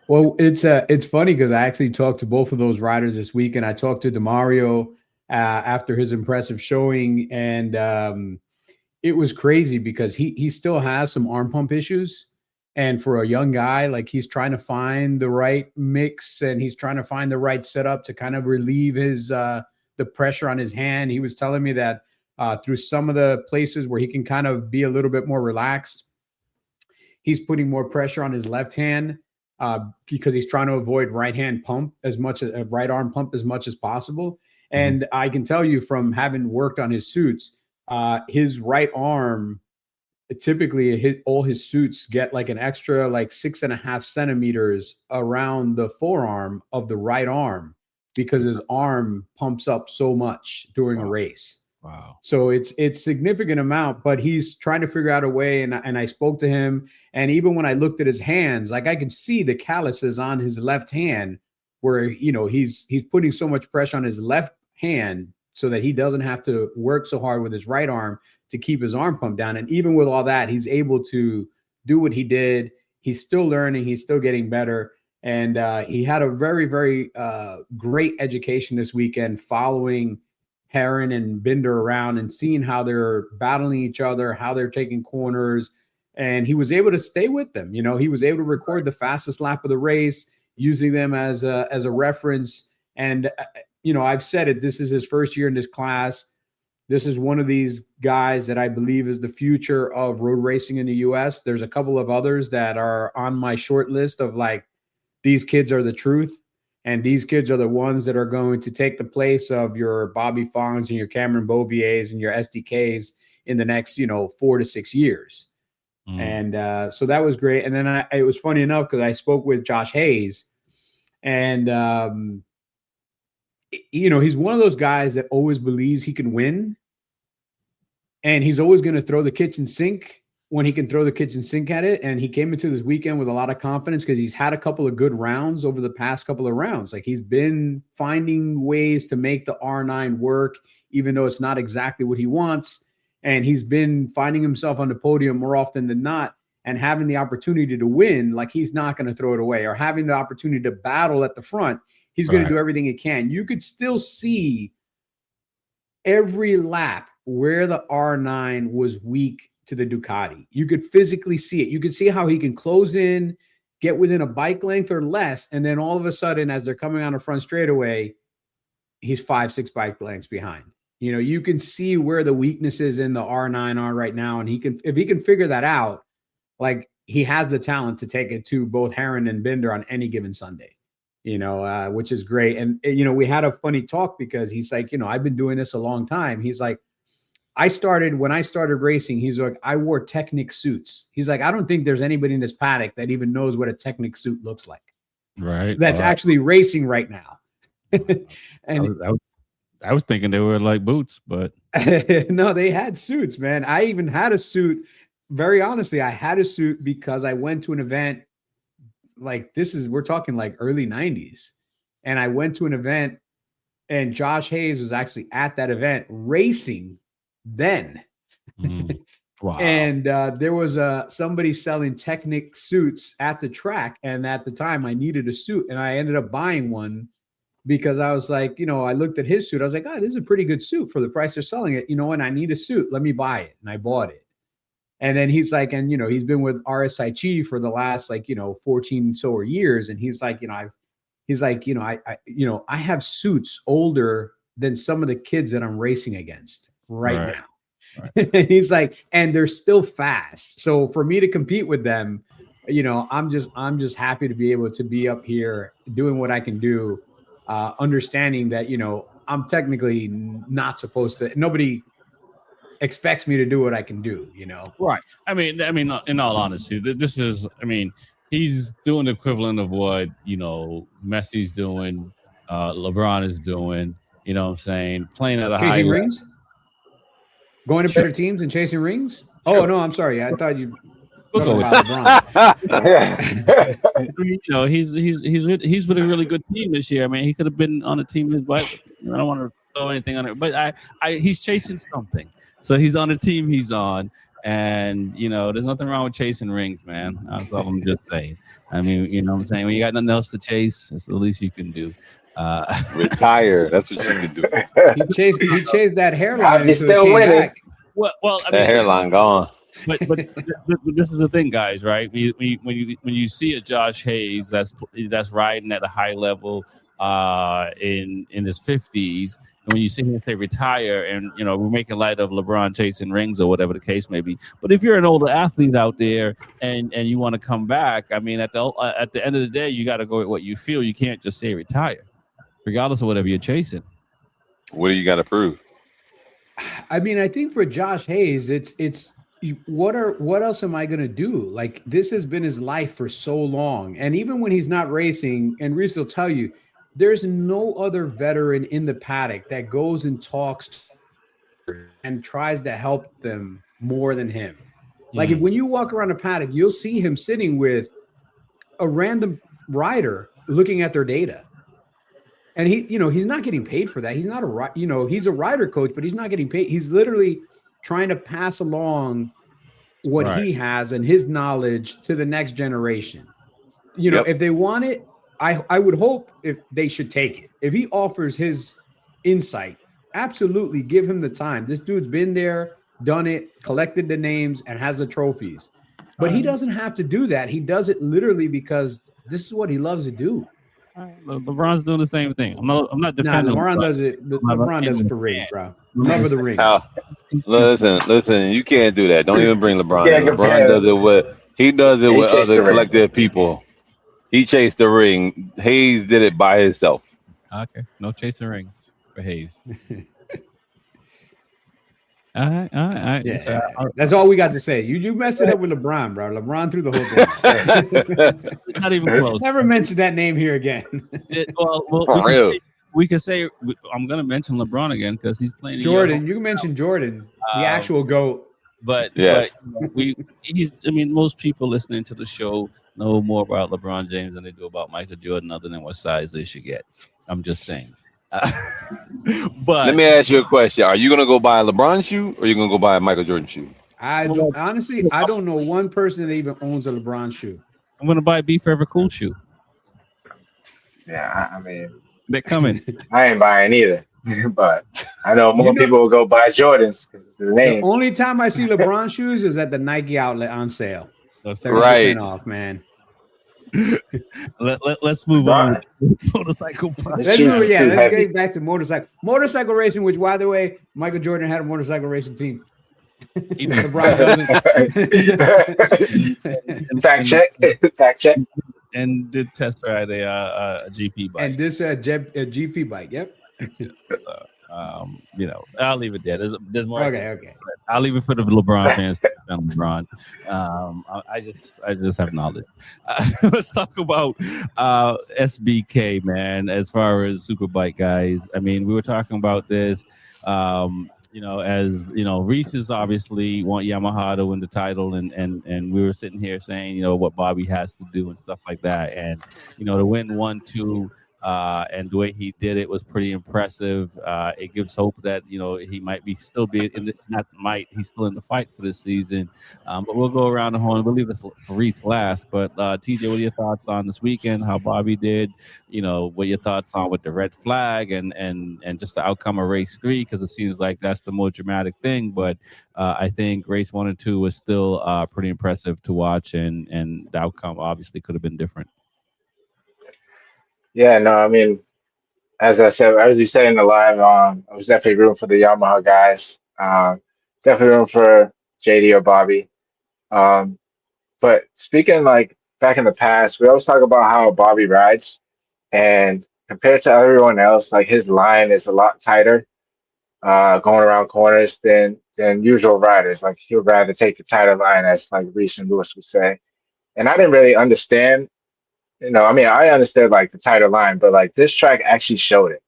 Well, it's funny because I actually talked to both of those riders this week, and I talked to Demario after his impressive showing, and it was crazy because he still has some arm pump issues, And for a young guy, like he's trying to find the right mix and he's trying to find the right setup to kind of relieve his the pressure on his hand. He was telling me that through some of the places where he can kind of be a little bit more relaxed, he's putting more pressure on his left hand because he's trying to avoid right hand pump as much as right arm pump as much as possible. And I can tell you from having worked on his suits, his right arm, typically all his suits get like an extra like 6.5 centimeters around the forearm of the right arm because his arm pumps up so much during a race. Wow. So it's significant amount, but he's trying to figure out a way. And I spoke to him, and even when I looked at his hands, like I could see the calluses on his left hand where, you know, he's putting so much pressure on his left hand so that he doesn't have to work so hard with his right arm to keep his arm pumped down. And even with all that, he's able to do what he did. He's still learning. He's still getting better. And he had a very, very great education this weekend following Herron and Binder around and seeing how they're battling each other, how they're taking corners. And he was able to stay with them. You know, he was able to record the fastest lap of the race, using them as a reference. And, you know, I've said it, this is his first year in this class. This is one of these guys that I believe is the future of road racing in the U.S. There's a couple of others that are on my short list of like, these kids are the truth. And these kids are the ones that are going to take the place of your Bobby Fongs and your Cameron Beaubiers and your SDKs in the next, you know, 4 to 6 years. And so that was great. And then it was funny enough because I spoke with Josh Hayes, and you know, he's one of those guys that always believes he can win. And he's always going to throw the kitchen sink when he can throw the kitchen sink at it. And he came into this weekend with a lot of confidence because he's had a couple of good rounds over the past couple of rounds. Like he's been finding ways to make the R9 work, even though it's not exactly what he wants. And he's been finding himself on the podium more often than not and having the opportunity to win. Like he's not going to throw it away, or having the opportunity to battle at the front. He's going to do everything he can. You could still see every lap where the R9 was weak to the Ducati. You could physically see it. You could see how he can close in, get within a bike length or less, and then all of a sudden, as they're coming on the front straightaway, he's 5-6 bike lengths behind. You know, you can see where the weaknesses in the R9 are right now, and if he can figure that out, like he has the talent to take it to both Herron and Binder on any given Sunday. You know, which is great. And you know, we had a funny talk because he's like, you know, I've been doing this a long time. He's like, when I started racing, he's like, I wore Technic suits. He's like, I don't think there's anybody in this paddock that even knows what a Technic suit looks like. Right. That's actually racing right now. And I was thinking they were like boots, but no, they had suits, man. I even had a suit. Very honestly, I had a suit because I went to an event like we're talking like early 90s. And I went to an event and Josh Hayes was actually at that event racing then. Wow. And there was somebody selling Technic suits at the track. And at the time I needed a suit and I ended up buying one because I was like, you know, I looked at his suit. I was like, oh, this is a pretty good suit for the price they're selling it, you know, and I need a suit. Let me buy it. And I bought it. And then he's like, and, you know, he's been with RSI Chi for the last, like, you know, 14 so years. And he's like, you know, I have suits older than some of the kids that I'm racing against right now. Right. He's like, and they're still fast. So for me to compete with them, you know, I'm just happy to be able to be up here doing what I can do, understanding that, you know, I'm technically not supposed to, nobody expects me to do what I can do, you know? Right. I mean, in all honesty, this is, I mean, he's doing the equivalent of what, you know, Messi's doing, LeBron is doing, you know what I'm saying? Playing at a high level. Rings? Going to better teams and chasing rings? Sure. Oh, no, I'm sorry. I thought you talking about LeBron. You know, he's with a really good team this year. I mean, he could have been on a team, but I don't want to throw anything on it. But he's chasing something. So he's on the team he's on. And, you know, there's nothing wrong with chasing rings, man. That's all I'm just saying. I mean, you know what I'm saying? When you got nothing else to chase, it's the least you can do. Retire. That's what you can do. He chased that hairline. He's still winning. Well, I mean, that hairline gone. but this is the thing, guys, right? When you see a Josh Hayes that's riding at a high level in his 50s, and when you see him say retire, and we're making light of LeBron chasing rings or whatever the case may be. But if you're an older athlete out there and you want to come back, I mean, at the end of the day, you got to go with what you feel. You can't just say retire, regardless of whatever you're chasing. What do you got to prove? I mean, I think for Josh Hayes, it's what else am I going to do? Like, this has been his life for so long. And even when he's not racing, and Reese will tell you, there's no other veteran in the paddock that goes and talks and tries to help them more than him. Like, when you walk around the paddock, you'll see him sitting with a random rider looking at their data. And he's not getting paid for that. He's not he's a rider coach, but he's not getting paid. He's literally trying to pass along what he has and his knowledge to the next generation. If they want it, I would hope if they should take it. If he offers his insight, absolutely give him the time. This dude's been there, done it, collected the names, and has the trophies. But he doesn't have to do that. He does it literally because this is what he loves to do. LeBron's doing the same thing. I'm not defending. LeBron does it. LeBron does it for rings, bro. Never the rings. Listen. You can't do that. Don't even bring LeBron. LeBron does it with other collective people. He chased the ring. Hayes did it by himself. Okay, no chasing rings for Hayes. All right. Yeah, that's all we got to say. You messed it up with LeBron, bro. LeBron threw the whole thing. Not even close. Never mention that name here again. We can say I'm going to mention LeBron again because he's playing. Jordan, you can mention Jordan, the actual GOAT. But most people listening to the show know more about LeBron James than they do about Michael Jordan, other than what size they should get. I'm just saying. But let me ask you a question: are you gonna go buy a LeBron shoe, or are you gonna go buy a Michael Jordan shoe? I don't know one person that even owns a LeBron shoe. I'm gonna buy a Be Forever Cool shoe. Yeah, I mean, they're coming. I ain't buying either, but I know more people will go buy Jordans because it's the name. The only time I see LeBron shoes is at the Nike outlet on sale. So 70% off, man. Let's move on. Motorcycle. Let's get back to motorcycle racing. Which, by the way, Michael Jordan had a motorcycle racing team. LeBron doesn't. Fact check. And did test ride a GP bike. And this a GP bike. Yep. I'll leave it there. There's more. Okay. I'll leave it for the LeBron fans. LeBron. I just have knowledge. Let's talk about SBK, man. As far as Superbike guys, I mean, we were talking about this. Reese's obviously want Yamaha to win the title, and we were sitting here saying, what Bobby has to do and stuff like that, and to win 1-2. And the way he did it was pretty impressive. It gives hope that he might be still be in this. He's still in the fight for this season. But we'll go around the horn. We'll leave this for Reese last. But TJ, what are your thoughts on this weekend? How Bobby did? What are your thoughts on with the red flag and just the outcome of race 3? Because it seems like that's the more dramatic thing. But I think race 1 and 2 was still pretty impressive to watch, and the outcome obviously could have been different. Yeah, no, I mean, as we said in the live, I was definitely rooting for the Yamaha guys. Definitely rooting for JD or Bobby. But speaking like back in the past, we always talk about how Bobby rides, and compared to everyone else, like his line is a lot tighter, going around corners than usual riders. Like he would rather take the tighter line, as like Reese and Lewis would say. And I didn't really understand. I understood like the tighter line, but like this track actually showed it,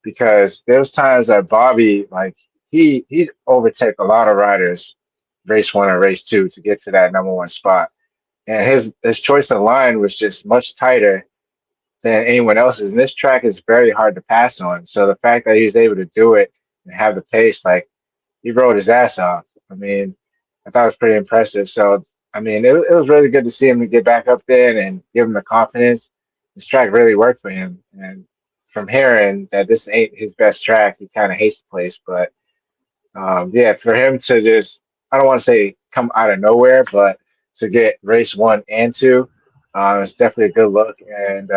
because there was times that Bobby, like he overtake a lot of riders race 1 and race 2 to get to that number 1 spot. And his choice of line was just much tighter than anyone else's. And this track is very hard to pass on. So the fact that he was able to do it and have the pace, like he rode his ass off. I mean, I thought it was pretty impressive. So I mean, it was really good to see him to get back up there and give him the confidence. This track really worked for him. And from hearing that this ain't his best track, he kind of hates the place. But, for him to just, I don't want to say come out of nowhere, but to get race 1 and 2, it's definitely a good look and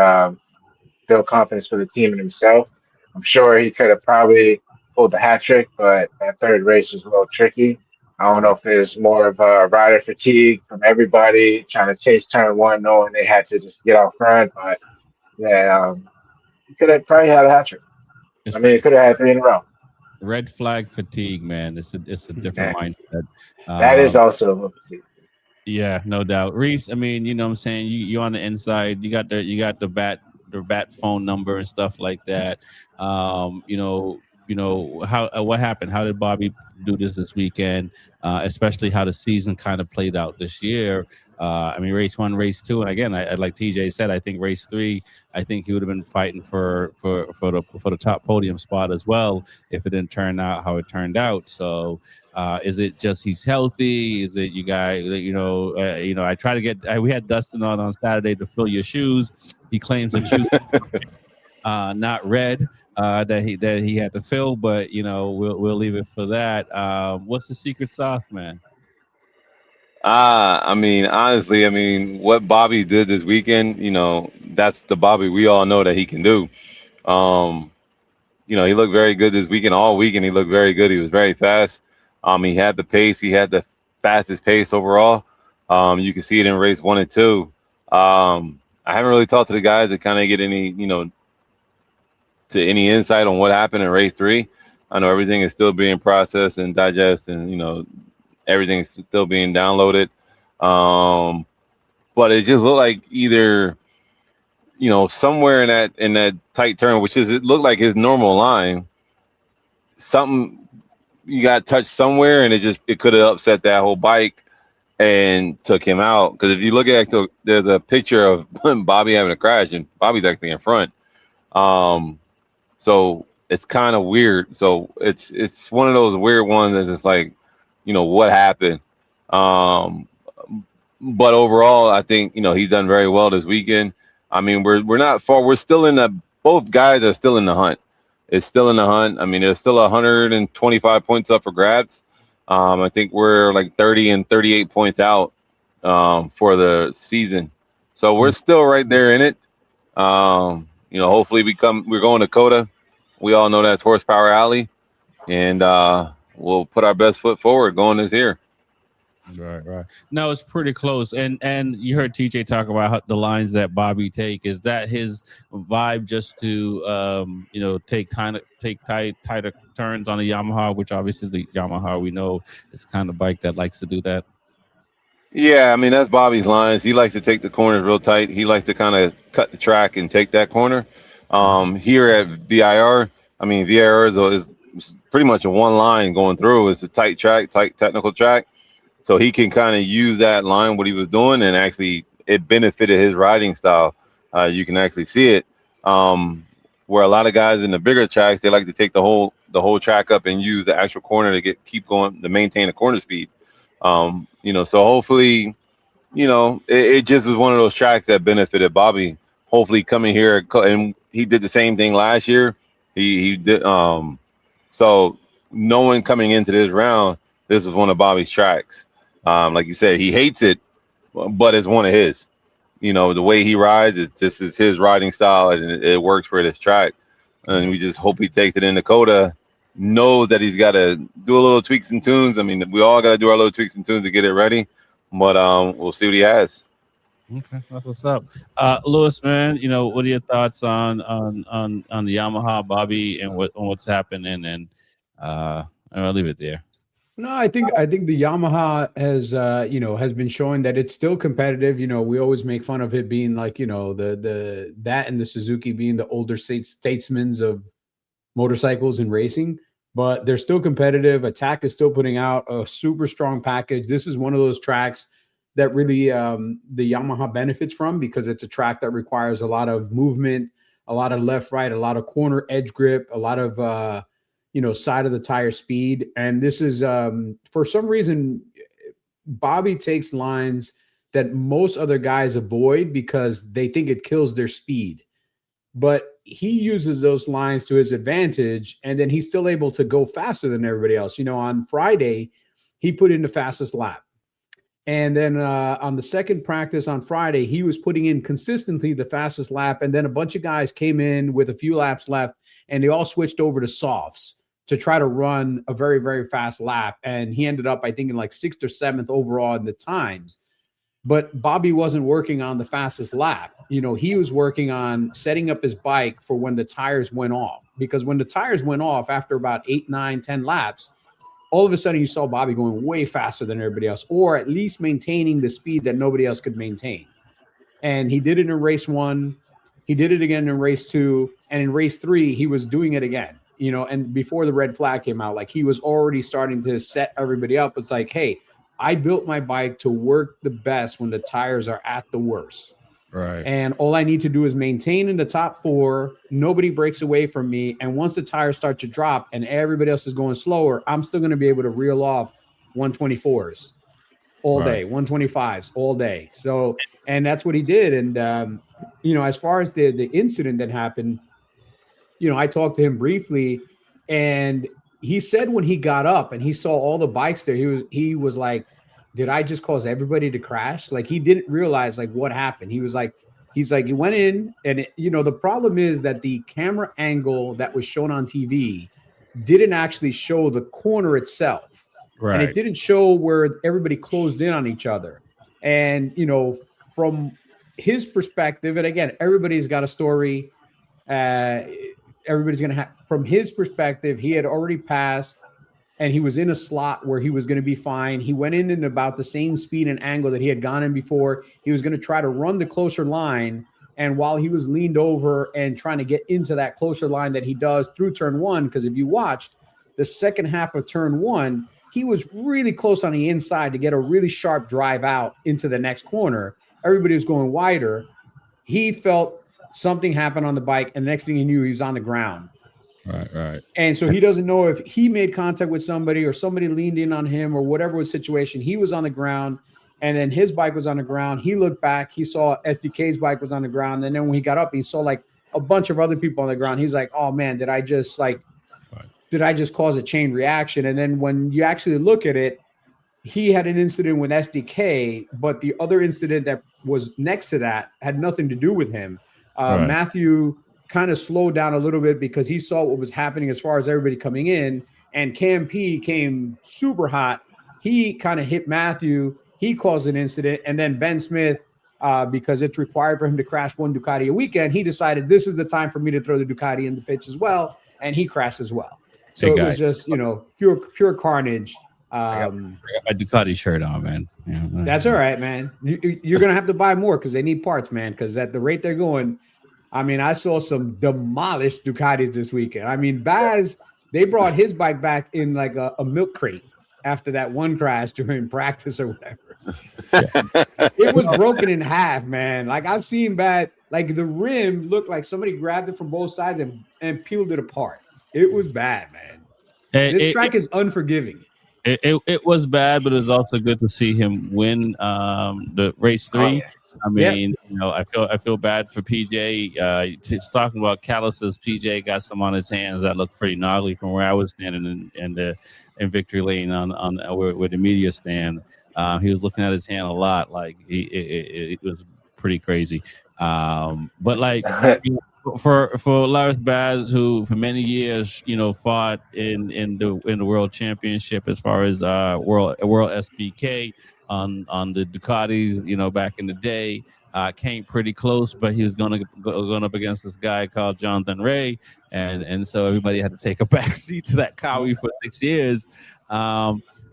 build confidence for the team and himself. I'm sure he could have probably pulled the hat trick, but that third race was a little tricky. I don't know if it was more of a rider fatigue from everybody trying to chase turn 1, knowing they had to just get out front. But yeah, he could have probably had a hat trick. I It's mean, he could have had 3 in a row. red flag fatigue, man. It's a different Yeah. mindset. That is also a little fatigue. Yeah, no doubt. Reese, I mean, you know what I'm saying? You on the inside, you got the bat phone number and stuff like that. How what happened? How did Bobby do this weekend? Especially how the season kind of played out this year. I mean, race 1, race 2, and again, I like TJ said, I think race 3, I think he would have been fighting for the top podium spot as well if it didn't turn out how it turned out. So, is it just he's healthy? Is it you guys? I try to get. We had Dustin on Saturday to fill your shoes. He claims the shoes not red that he had to fill, but we'll leave it for that. What's the secret sauce, man? I mean, honestly, I mean, what Bobby did this weekend, that's the Bobby we all know that he can do. He looked very good this weekend. All weekend, he looked very good. He was very fast. He had the pace. He had the fastest pace overall. You can see it in race 1 and 2. I haven't really talked to the guys to kind of get any, to any insight on what happened in race 3. I know everything is still being processed and digested, and everything's still being downloaded. But it just looked like either, somewhere in that tight turn, it looked like his normal line, something you got touched somewhere, and it could have upset that whole bike and took him out. Because if you look at it, there's a picture of Bobby having a crash, and Bobby's actually in front. So it's kind of weird. So it's one of those weird ones that's just like, what happened. But overall, I think he's done very well this weekend. I mean, we're not far. We're still both guys are still in the hunt. It's still in the hunt. I mean, there's still 125 points up for grabs. I think we're like 30 and 38 points out for the season. So we're still right there in it. Hopefully we're going to Coda. We all know that's Horsepower Alley, and we'll put our best foot forward going this year. Right. No, it's pretty close. And you heard TJ talk about the lines that Bobby take. Is that his vibe just to take tighter turns on a Yamaha, which obviously the Yamaha we know is the kind of bike that likes to do that? Yeah, I mean that's Bobby's lines. He likes to take the corners real tight. He likes to kind of cut the track and take that corner. Here at VIR, I mean VIR is pretty much a one line going through. It's a tight track, tight technical track. So he can kind of use that line, what he was doing, and actually it benefited his riding style. You can actually see it. Where a lot of guys in the bigger tracks, they like to take the whole track up and use the actual corner to keep going to maintain the corner speed. So hopefully, it just was one of those tracks that benefited Bobby. Hopefully coming here, and he did the same thing last year. He did. So knowing coming into this round, this was one of Bobby's tracks. Like you said, he hates it, but it's one of his. The way he rides, this is his riding style, and it works for this track. And we just hope he takes it in Dakota, knows that he's got to do a little tweaks and tunes. I mean, we all got to do our little tweaks and tunes to get it ready, but we'll see what he has. Okay, that's what's up. Lewis, man, what are your thoughts on the Yamaha, Bobby, and what's happening? And I'll leave it there. No, I think the Yamaha has been showing that it's still competitive. We always make fun of it being like, that and the Suzuki being the older statesmen of motorcycles and racing, but they're still competitive. Attack is still putting out a super strong package. This is one of those tracks that really the Yamaha benefits from, because it's a track that requires a lot of movement, a lot of left, right, a lot of corner edge grip, a lot of side of the tire speed. And this is for some reason Bobby takes lines that most other guys avoid because they think it kills their speed, but he uses those lines to his advantage, and then he's still able to go faster than everybody else. On Friday he put in the fastest lap, And then on the second practice on Friday, he was putting in consistently the fastest lap. And then a bunch of guys came in with a few laps left, and they all switched over to softs to try to run a very, very fast lap. And he ended up, I think, in like 6th or 7th overall in the times. But Bobby wasn't working on the fastest lap. You know, he was working on setting up his bike for when the tires went off. Because when the tires went off after about 8, 9, 10 laps, all of a sudden you saw Bobby going way faster than everybody else, or at least maintaining the speed that nobody else could maintain. And he did it in race 1. He did it again in race 2. And in race 3, he was doing it again. You know, and before the red flag came out, like he was already starting to set everybody up. It's like, hey, I built my bike to work the best when the tires are at the worst. Right. And all I need to do is maintain in the top 4. Nobody breaks away from me. And once the tires start to drop and everybody else is going slower, I'm still going to be able to reel off 124s all day, 125s all day. So, and that's what he did. And, you know, as far as the incident that happened, you know, I talked to him briefly, and he said when he got up and he saw all the bikes there, he was like, did I just cause everybody to crash? Like, he didn't realize like what happened. He went in, and you know, the problem is that the camera angle that was shown on TV didn't actually show the corner itself. Right. And it didn't show where everybody closed in on each other. And, you know, from his perspective, and again, everybody's got a story. Everybody's going to have, from his perspective, he had already passed and he was in a slot where he was going to be fine. He went in about the same speed and angle that he had gone in before. He was going to try to run the closer line. And while he was leaned over and trying to get into that closer line that he does through turn 1, because if you watched the second half of turn 1, he was really close on the inside to get a really sharp drive out into the next corner. Everybody was going wider. He felt something happened on the bike, and the next thing he knew, he was on the ground. Right. And so he doesn't know if he made contact with somebody or somebody leaned in on him or whatever was the situation. He was on the ground, and then his bike was on the ground. He looked back. He saw SDK's bike was on the ground. And then when he got up, he saw like a bunch of other people on the ground. He's like, oh, man, did I just cause a chain reaction? And then when you actually look at it, he had an incident with SDK, but the other incident that was next to that had nothing to do with him. Matthew kind of slowed down a little bit because he saw what was happening as far as everybody coming in, and Cam P came super hot. He kind of hit Matthew. He caused an incident, and then Ben Smith, because it's required for him to crash one Ducati a weekend, he decided this is the time for me to throw the Ducati in the pitch as well, and he crashed as well. So it was just, you know, pure carnage. I got my Ducati shirt on, man. Yeah, that's all right, man. You're going to have to buy more because they need parts, man, because at the rate they're going, I mean, I saw some demolished Ducatis this weekend. I mean, Baz, they brought his bike back in like a milk crate after that one crash during practice or whatever. It was broken in half, man. Like, I've seen bad, like the rim looked like somebody grabbed it from both sides and peeled it apart. It was bad, man. This track is unforgiving. It was bad, but it was also good to see him win the race 3. Oh, yeah. I mean, you know, I feel bad for PJ. Just talking about calluses, PJ got some on his hands that looked pretty gnarly from where I was standing in victory lane on where the media stand. He was looking at his hand a lot, like it was pretty crazy. But like. For Lars Baz, who for many years, you know, fought in the world championship as far as world SBK on the Ducatis, you know, back in the day, came pretty close, but he was going up against this guy called Jonathan Ray, and so everybody had to take a back seat to that Cowie for 6 years.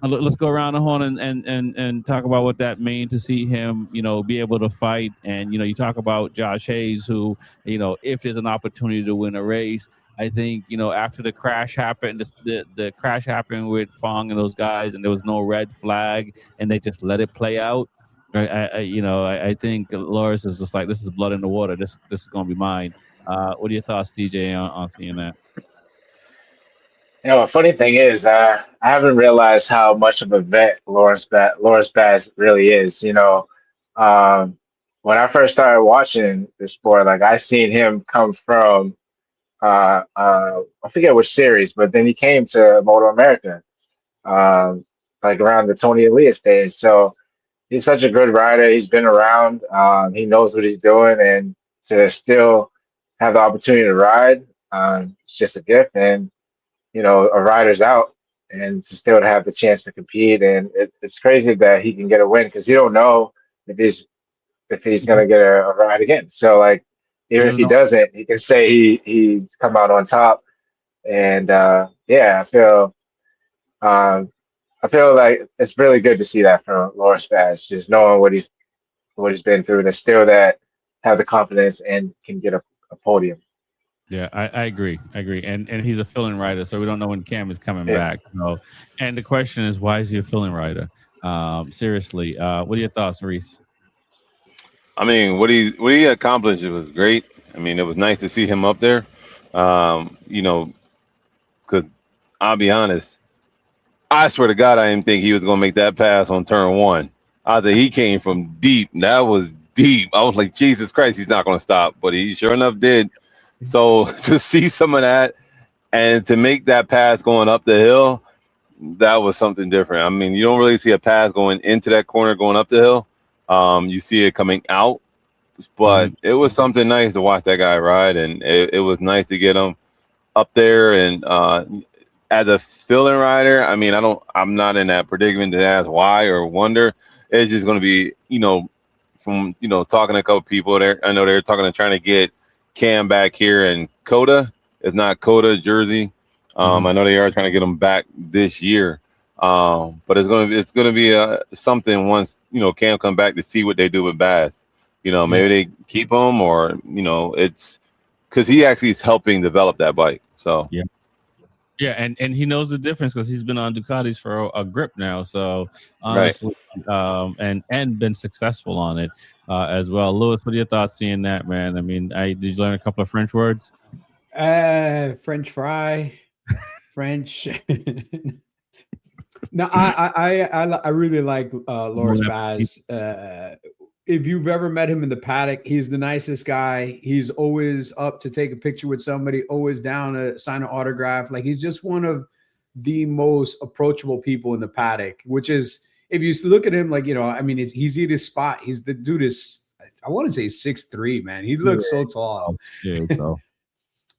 Let's go around the horn and talk about what that means to see him, you know, be able to fight. And, you know, you talk about Josh Hayes, who, you know, if there's an opportunity to win a race, I think, you know, after the crash happened, the crash happened with Fong and those guys, and there was no red flag, and they just let it play out. I think Loris is just like, this is blood in the water. This is going to be mine. What are your thoughts, TJ, on seeing that? You know, a funny thing is, I haven't realized how much of a vet Lawrence Bass really is. You know, when I first started watching the sport, like I seen him come from, I forget which series, but then he came to MotoAmerica, like around the Tony Elias days. So, he's such a good rider. He's been around. He knows what he's doing, and to still have the opportunity to ride, it's just a gift. And a rider's out, and to still have the chance to compete, and it's crazy that he can get a win because you don't know if he's gonna get a ride again. So like, even if he doesn't, he can say he's come out on top. And yeah, I feel like it's really good to see that from Loris Baz, just knowing what he's been through, and still that have the confidence and can get a podium. Yeah, I agree. And he's a fill-in rider, so we don't know when Cam is coming back. So, and the question is, why is he a fill-in rider? Seriously, what are your thoughts, Reese? I mean, what he accomplished, it was great. I mean, it was nice to see him up there. Because I'll be honest, I swear to God, I didn't think he was going to make that pass on turn one. I think he came from deep. That was deep. I was like, Jesus Christ, he's not going to stop. But he sure enough did. So to see some of that and to make that pass going up the hill, that was something different. I mean, you don't really see a pass going into that corner, going up the hill. You see it coming out. But it was something nice to watch that guy ride. And it was nice to get him up there. And as a fill-in rider, I mean, I'm not in that predicament to ask why or wonder. It's just going to be, from, talking to a couple people there. I know they're trying to get Cam back here and Coda. It's not Coda, Jersey. I know they are trying to get him back this year. But it's gonna be something once, Cam come back to see what they do with Bass. Maybe they keep him or, it's because he actually is helping develop that bike. So yeah, and he knows the difference because he's been on Ducatis for a grip now. So honestly, and been successful on it as well. Lewis, what are your thoughts seeing that, man? I mean, did you learn a couple of French words? French fry, French. No, I really like Loris Baz. If you've ever met him in the paddock, he's the nicest guy. He's always up to take a picture with somebody, always down to sign an autograph. Like, he's just one of the most approachable people in the paddock, which is, if you look at him, like, I mean, he's in his spot. He's the dude is, I want to say 6'3", man. He looks so tall. Yeah, so.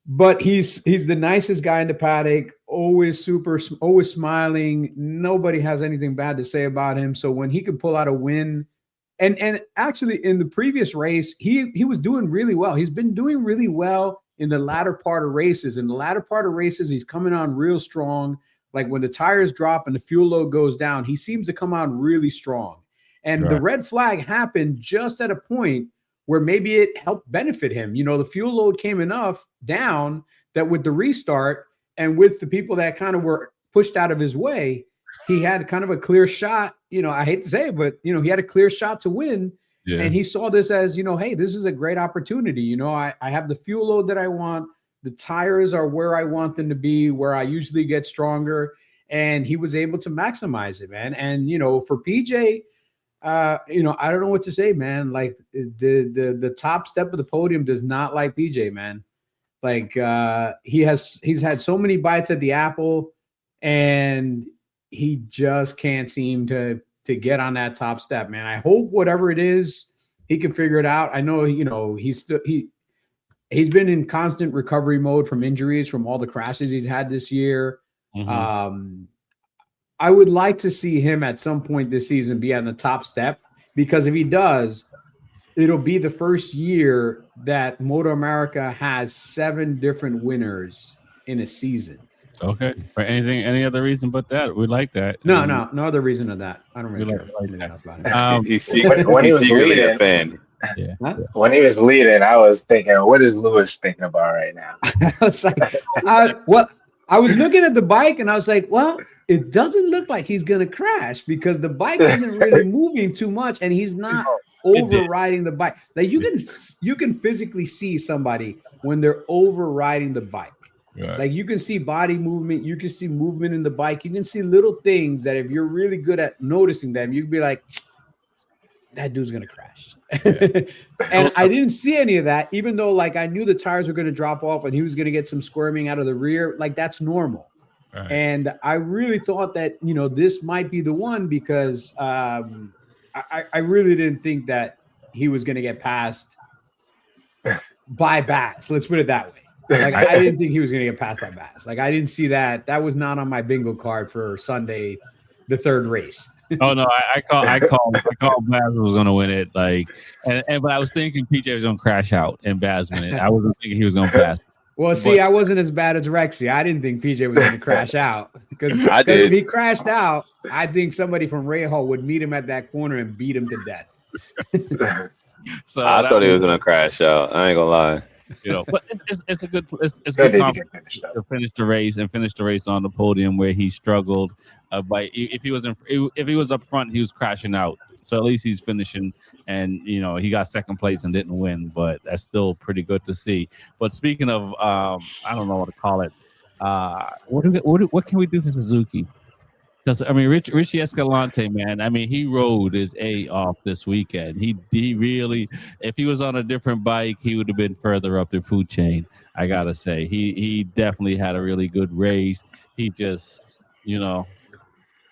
But he's the nicest guy in the paddock, always smiling. Nobody has anything bad to say about him. So when he could pull out a win, and actually in the previous race, he was doing really well. He's been doing really well in the latter part of races. In the latter part of races, he's coming on real strong. Like when the tires drop and the fuel load goes down, he seems to come on really strong. And the red flag happened just at a point where maybe it helped benefit him. The fuel load came enough down that with the restart and with the people that kind of were pushed out of his way, he had kind of a clear shot. I hate to say it, but, he had a clear shot to win. Yeah. And he saw this as, hey, this is a great opportunity. I have the fuel load that I want. The tires are where I want them to be, where I usually get stronger. And he was able to maximize it, man. And, for PJ, I don't know what to say, man. Like the top step of the podium does not like PJ, man. Like he's had so many bites at the apple, and he just can't seem to get on that top step, man. I hope whatever it is, he can figure it out. I know, he's been in constant recovery mode from injuries, from all the crashes he's had this year. I would like to see him at some point this season be on the top step, because if he does, it'll be the first year that MotoAmerica has 7 different winners in a season. Okay. For any other reason but that? We like that. No other reason than that. I don't really care anything else about him. He's secretly a fan. Yeah. Huh? When he was leading, I was thinking, what is Lewis thinking about right now? I was like, I was looking at the bike and I was like, well, it doesn't look like he's going to crash because the bike isn't really moving too much and he's not overriding the bike. Like you can physically see somebody when they're overriding the bike. Right. Like you can see body movement, you can see movement in the bike, you can see little things that if you're really good at noticing them, you'd be like, that dude's going to crash. Yeah. And I didn't see any of that, even though like I knew the tires were going to drop off and he was going to get some squirming out of the rear. Like that's normal. Right. And I really thought that, this might be the one because I I really didn't think that he was going to get passed by Bass. Let's put it that way. Like I didn't think he was going to get passed by Bass. Like I didn't see that. That was not on my bingo card for Sunday, the third race. Oh no, I called Baz was going to win it. Like, but I was thinking PJ was going to crash out and Baz win it. I wasn't thinking he was going to pass. Well, see, I wasn't as bad as Rexy. I didn't think PJ was going to crash out because if he crashed out, I think somebody from Rahal would meet him at that corner and beat him to death. So I thought he was going to crash out. I ain't gonna lie. You know, but it's a good to finish the race on the podium where he struggled. But if he was up front, he was crashing out. So at least he's finishing, and you know he got second place and didn't win. But that's still pretty good to see. But speaking of, I don't know what to call it. What can we do for Suzuki? Because I mean, Richie Escalante, man. I mean, he rode his A off this weekend. He really, if he was on a different bike, he would have been further up the food chain. I gotta say, he definitely had a really good race. He just, he couldn't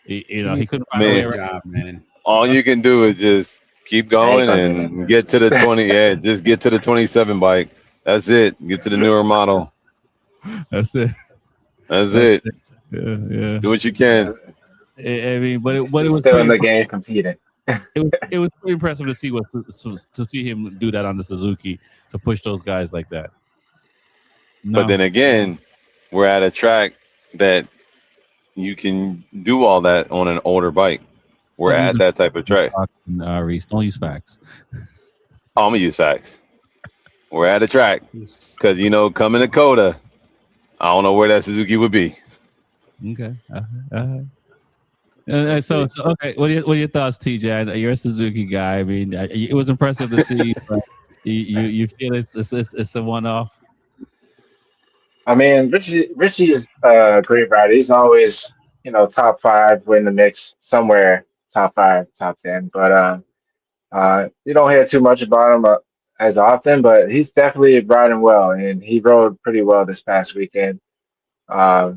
find a way around, man. All you can do is just keep going and get to the 20. Yeah, just get to the 27 bike. That's it. Get to the newer model. That's it. That's it. Yeah. Do what you can. I mean, but it was still in the game competing. It was pretty impressive to see him do that on the Suzuki, to push those guys like that. No. But then again, we're at a track that you can do all that on an older bike. We're at that type of track. Reese, don't use facts. I'm gonna use facts. We're at a track because coming to Coda, I don't know where that Suzuki would be. Okay. So okay. What are your thoughts, TJ? You're a Suzuki guy. I mean, it was impressive to see. But you feel it's a one-off. I mean, Richie's a great rider. He's always top 5, win the mix somewhere, top 5, top 10. But you don't hear too much about him as often. But he's definitely riding well, and he rode pretty well this past weekend. But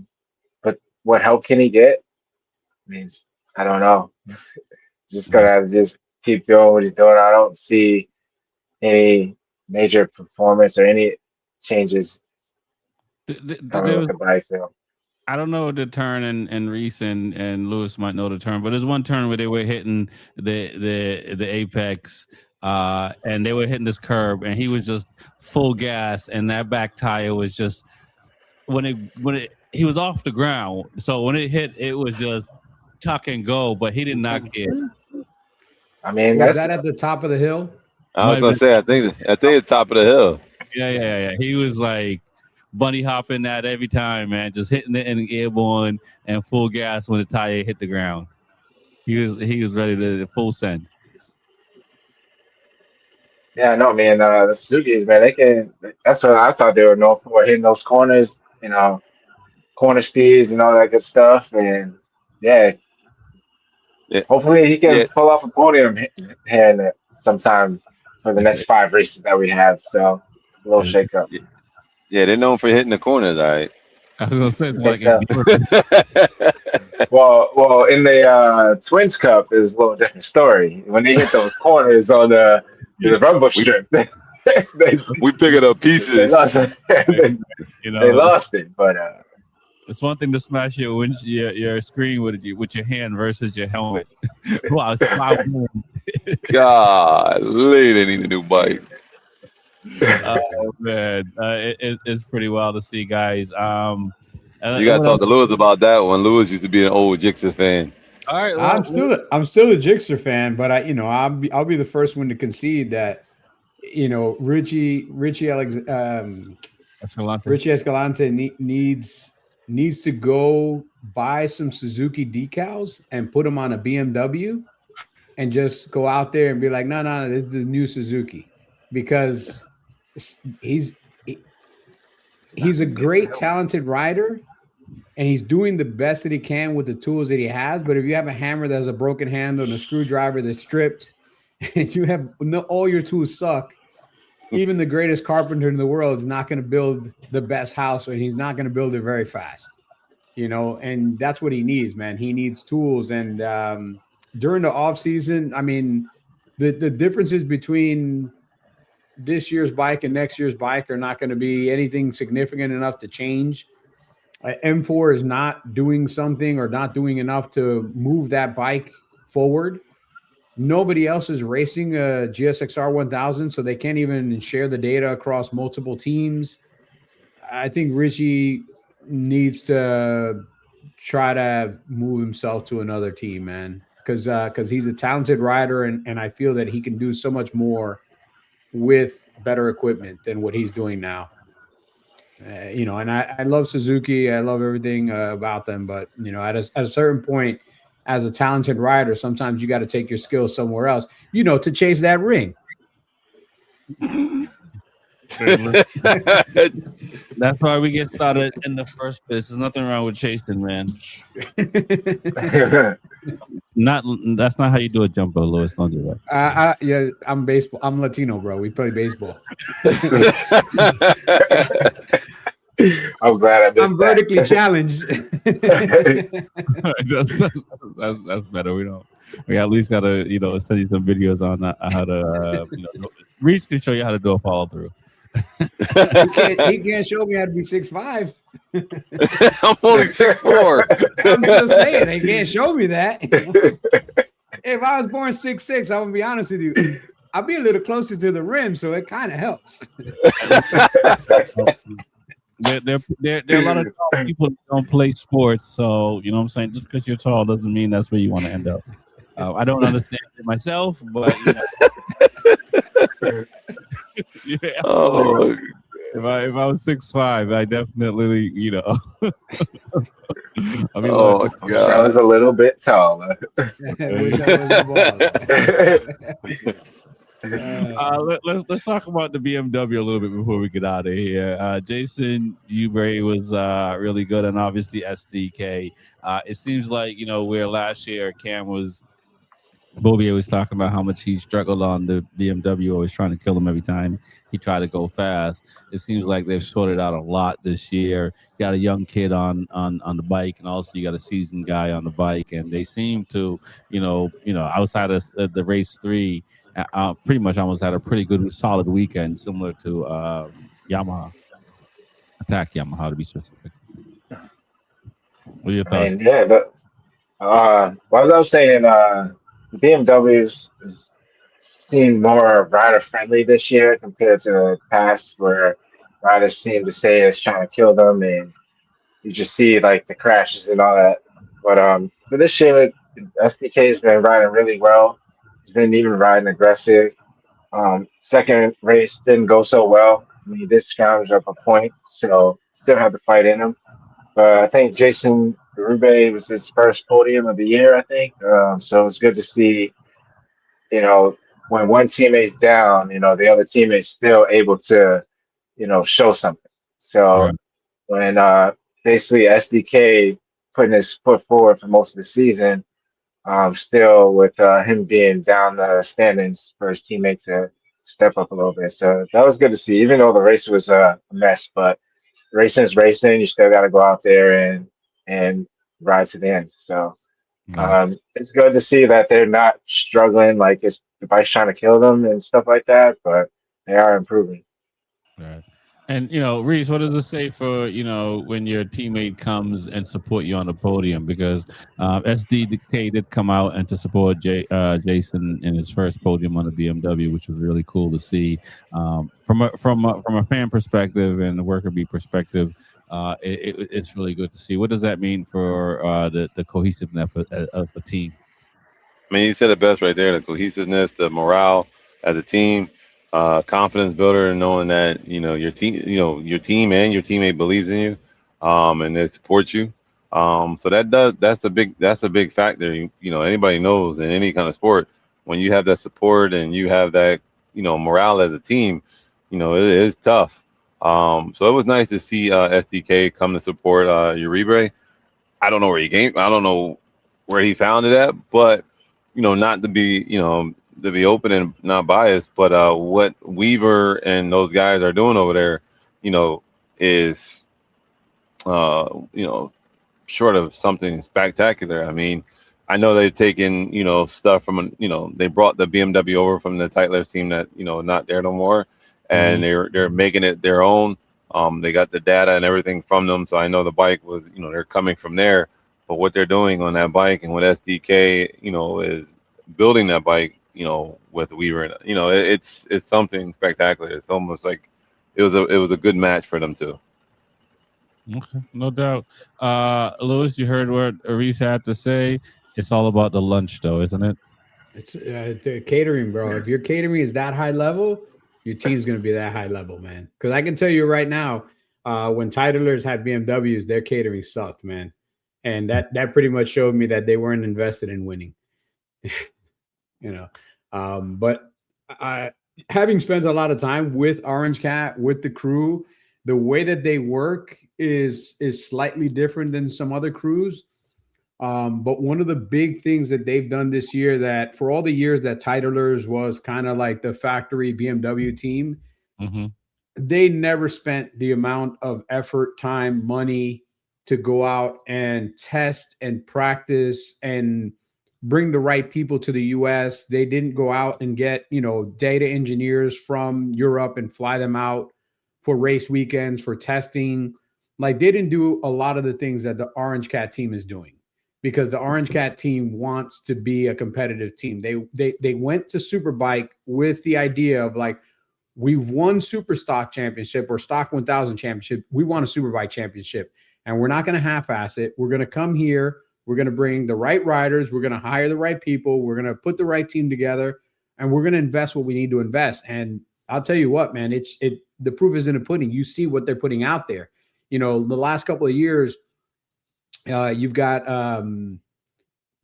what help can he get? Means I don't know. Just gotta just keep doing what he's doing. I don't see any major performance or any changes. I don't know the turn, and Reese and Lewis might know the turn, but there's one turn where they were hitting the apex, and they were hitting this curb, and he was just full gas, and that back tire was just he was off the ground, so when it hit, it was just tuck and go, but he did not get. I mean, was that at the top of the hill? I was gonna say, I think it's top of the hill. Yeah. He was like bunny hopping that every time, man, just hitting it in airborne and full gas when the tire hit the ground. He was ready to full send. Yeah, no, man. The Suzuki's, man, that's what I thought they were known for, hitting those corners, corner speeds and all that good stuff, and yeah. Hopefully he can pull off a podium here sometime for the next 5 races that we have. So a little shake up. Yeah, they're known for hitting the corners, all right. I was gonna say well, in the Twins Cup is a little different story. When they hit those corners on the rumble strip, we pick it up pieces. They lost it, but. It's one thing to smash your screen with your hand versus your helmet. Wow, golly, they need a new bike. Oh man, it's pretty wild to see, guys. You gotta talk to Lewis about that one. Lewis used to be an old Gixxer fan. All right, well, I'm still a Gixxer fan, but I'll be the first one to concede that Richie Escalante needs to go buy some Suzuki decals and put them on a BMW and just go out there and be like, no, this is the new Suzuki, because he's a great, talented rider, and he's doing the best that he can with the tools that he has. But if you have a hammer that has a broken handle and a screwdriver that's stripped, and you have all your tools suck, even the greatest carpenter in the world is not going to build the best house, and he's not going to build it very fast, and that's what he needs, man. He needs tools. And during the off season, I mean, the differences between this year's bike and next year's bike are not going to be anything significant enough to change. M4 is not doing something or not doing enough to move that bike forward. Nobody else is racing a GSXR 1000, so they can't even share the data across multiple teams. I think Richie needs to try to move himself to another team, man, because he's a talented rider, and I feel that he can do so much more with better equipment than what he's doing now. And I love Suzuki. I love everything about them. But, at a certain point, as a talented rider, sometimes you got to take your skills somewhere else, to chase that ring. That's why we get started in the first place. There's nothing wrong with chasing, man. That's not how you do a jumper, Louis. Don't do that. Yeah, I'm baseball. I'm Latino, bro. We play baseball. I'm glad I missed I'm vertically challenged. That's better. We at least gotta send you some videos on how to Reese can show you how to do a follow through. He can't show me how to be 6'5". I'm only 6'4". I'm still saying they can't show me that. If I was born 6'6", I'm gonna be honest with you, I'll be a little closer to the rim, so it kind of helps. There are a lot of tall people that don't play sports, so you know what I'm saying. Just because you're tall doesn't mean that's where you want to end up. I don't understand it myself, but yeah. Oh. If I was 6'5", I definitely I mean, God. I was a little bit taller. Let's talk about the BMW a little bit before we get out of here. Jason Ewberry was really good, and obviously SDK. It seems like where last year Cam was. Bobby was talking about how much he struggled on the BMW, always trying to kill him every time he tried to go fast. It seems like they've sorted out a lot this year. You got a young kid on the bike, and also you got a seasoned guy on the bike, and they seem to, outside of the race 3, pretty much almost had a pretty good, solid weekend, similar to Yamaha. Attack Yamaha, to be specific. What are your thoughts? What I was saying, BMW's seemed more rider friendly this year compared to the past, where riders seem to say it's trying to kill them, and you just see like the crashes and all that. But for this year, SDK has been riding really well. He's been even riding aggressive. Second race didn't go so well. I mean, he did scrounge up a point, so still had the fight in him. But I think Jason Rube was his first podium of the year, I think. So it was good to see, when one teammate's down, the other teammate's still able to, show something. So when basically SDK putting his foot forward for most of the season, still with him being down the standings for his teammate to step up a little bit. So that was good to see, even though the race was a mess. But racing is racing. You still got to go out there and ride to the end. So it's good to see that they're not struggling like the bike's trying to kill them and stuff like that, but they are improving. Right. And Reese, what does it say for when your teammate comes and support you on the podium? Because SDK did come out and to support Jason in his first podium on the BMW, which was really cool to see. From a fan perspective and the worker bee perspective, it's really good to see. What does that mean for the cohesiveness of a team? I mean, you said it best right there: the cohesiveness, the morale as a team. Confidence builder, knowing that your team and your teammate believes in you, and they support you. So that's a big factor. Anybody knows in any kind of sport, when you have that support and you have that morale as a team, it is tough. So it was nice to see SDK come to support Uribe. I don't know where he came. I don't know where he found it at, but not to be open and not biased, but what Weaver and those guys are doing over there, is, short of something spectacular. I mean, I know they've taken, stuff from, they brought the BMW over from the Titleist team that, not there no more, and they're making it their own. They got the data and everything from them, so I know the bike was, they're coming from there. But what they're doing on that bike and what SDK, is building that bike, with Weaver, it's something spectacular. It's almost like it was a good match for them too. Okay, no doubt. Lewis, you heard what Reese had to say. It's all about the lunch, though, isn't it? It's the catering, bro. If your catering is that high level, your team's going to be that high level, man. Because I can tell you right now, when Titlers had BMWs, their catering sucked, man. And that pretty much showed me that they weren't invested in winning. But having spent a lot of time with Orange Cat, with the crew, the way that they work is slightly different than some other crews. But one of the big things that they've done this year, that for all the years that Titlers was kind of like the factory BMW team, they never spent the amount of effort, time, money to go out and test and practice and bring the right people to the US. They didn't go out and get, data engineers from Europe and fly them out for race weekends, for testing. Like, they didn't do a lot of the things that the Orange Cat team is doing, because the Orange Cat team wants to be a competitive team. They went to Superbike with the idea of like, we've won Super Stock Championship or Stock 1000 Championship. We want a Superbike Championship, and we're not going to half-ass it. We're going to come here. We're going to bring the right riders. We're going to hire the right people. We're going to put the right team together, and we're going to invest what we need to invest. And I'll tell you what, man, the proof is in the pudding. You see what they're putting out there. The last couple of years, you've got,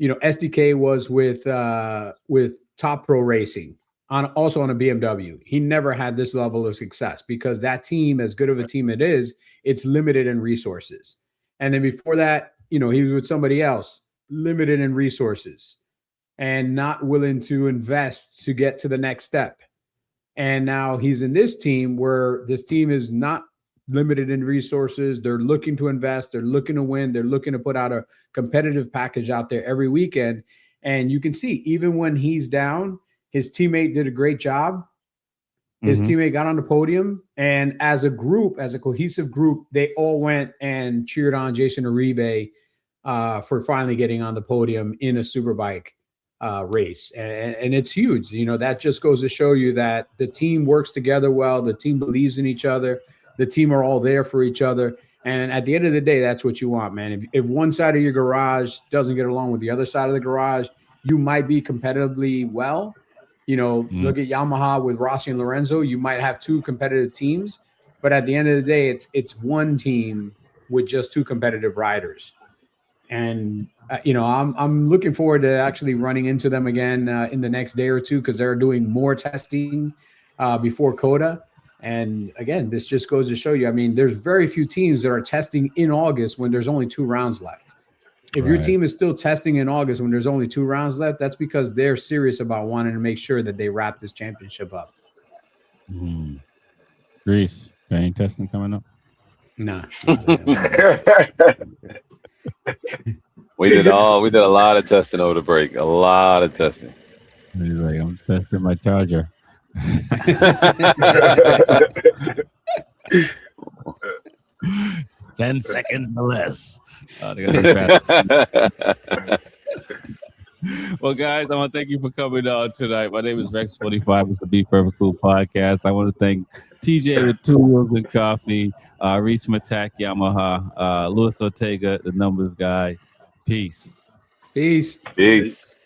SDK was with Top Pro Racing, also on a BMW. He never had this level of success because that team, as good of a team it is, it's limited in resources. And then before that, he was with somebody else, limited in resources and not willing to invest to get to the next step. And now he's in this team where this team is not limited in resources. They're looking to invest. They're looking to win. They're looking to put out a competitive package out there every weekend. And you can see, even when he's down, his teammate did a great job. His teammate got on the podium. And as a group, as a cohesive group, they all went and cheered on Jason Uribe for finally getting on the podium in a Superbike race. And it's huge. That just goes to show you that the team works together well. The team believes in each other. The team are all there for each other. And at the end of the day, that's what you want, man. If one side of your garage doesn't get along with the other side of the garage, you might be competitively well. Look at Yamaha with Rossi and Lorenzo. You might have two competitive teams, but at the end of the day, it's one team with just two competitive riders. And I'm looking forward to actually running into them again in the next day or two, because they're doing more testing before COTA. And again, this just goes to show you, there's very few teams that are testing in August when there's only 2 rounds left. If your team is still testing in August when there's only 2 rounds left, that's because they're serious about wanting to make sure that they wrap this championship up. Reese, any testing coming up? Nah. We did a lot of testing over the break. A lot of testing. He's like, I'm testing my charger. 10 seconds or less. Well, guys, I want to thank you for coming on tonight. My name is Rex45. It's the Be Forever Cool podcast. I want to thank TJ with 2 Wheels and Coffee, Reese Matak Yamaha, Luis Ortega, the numbers guy. Peace. Peace. Peace.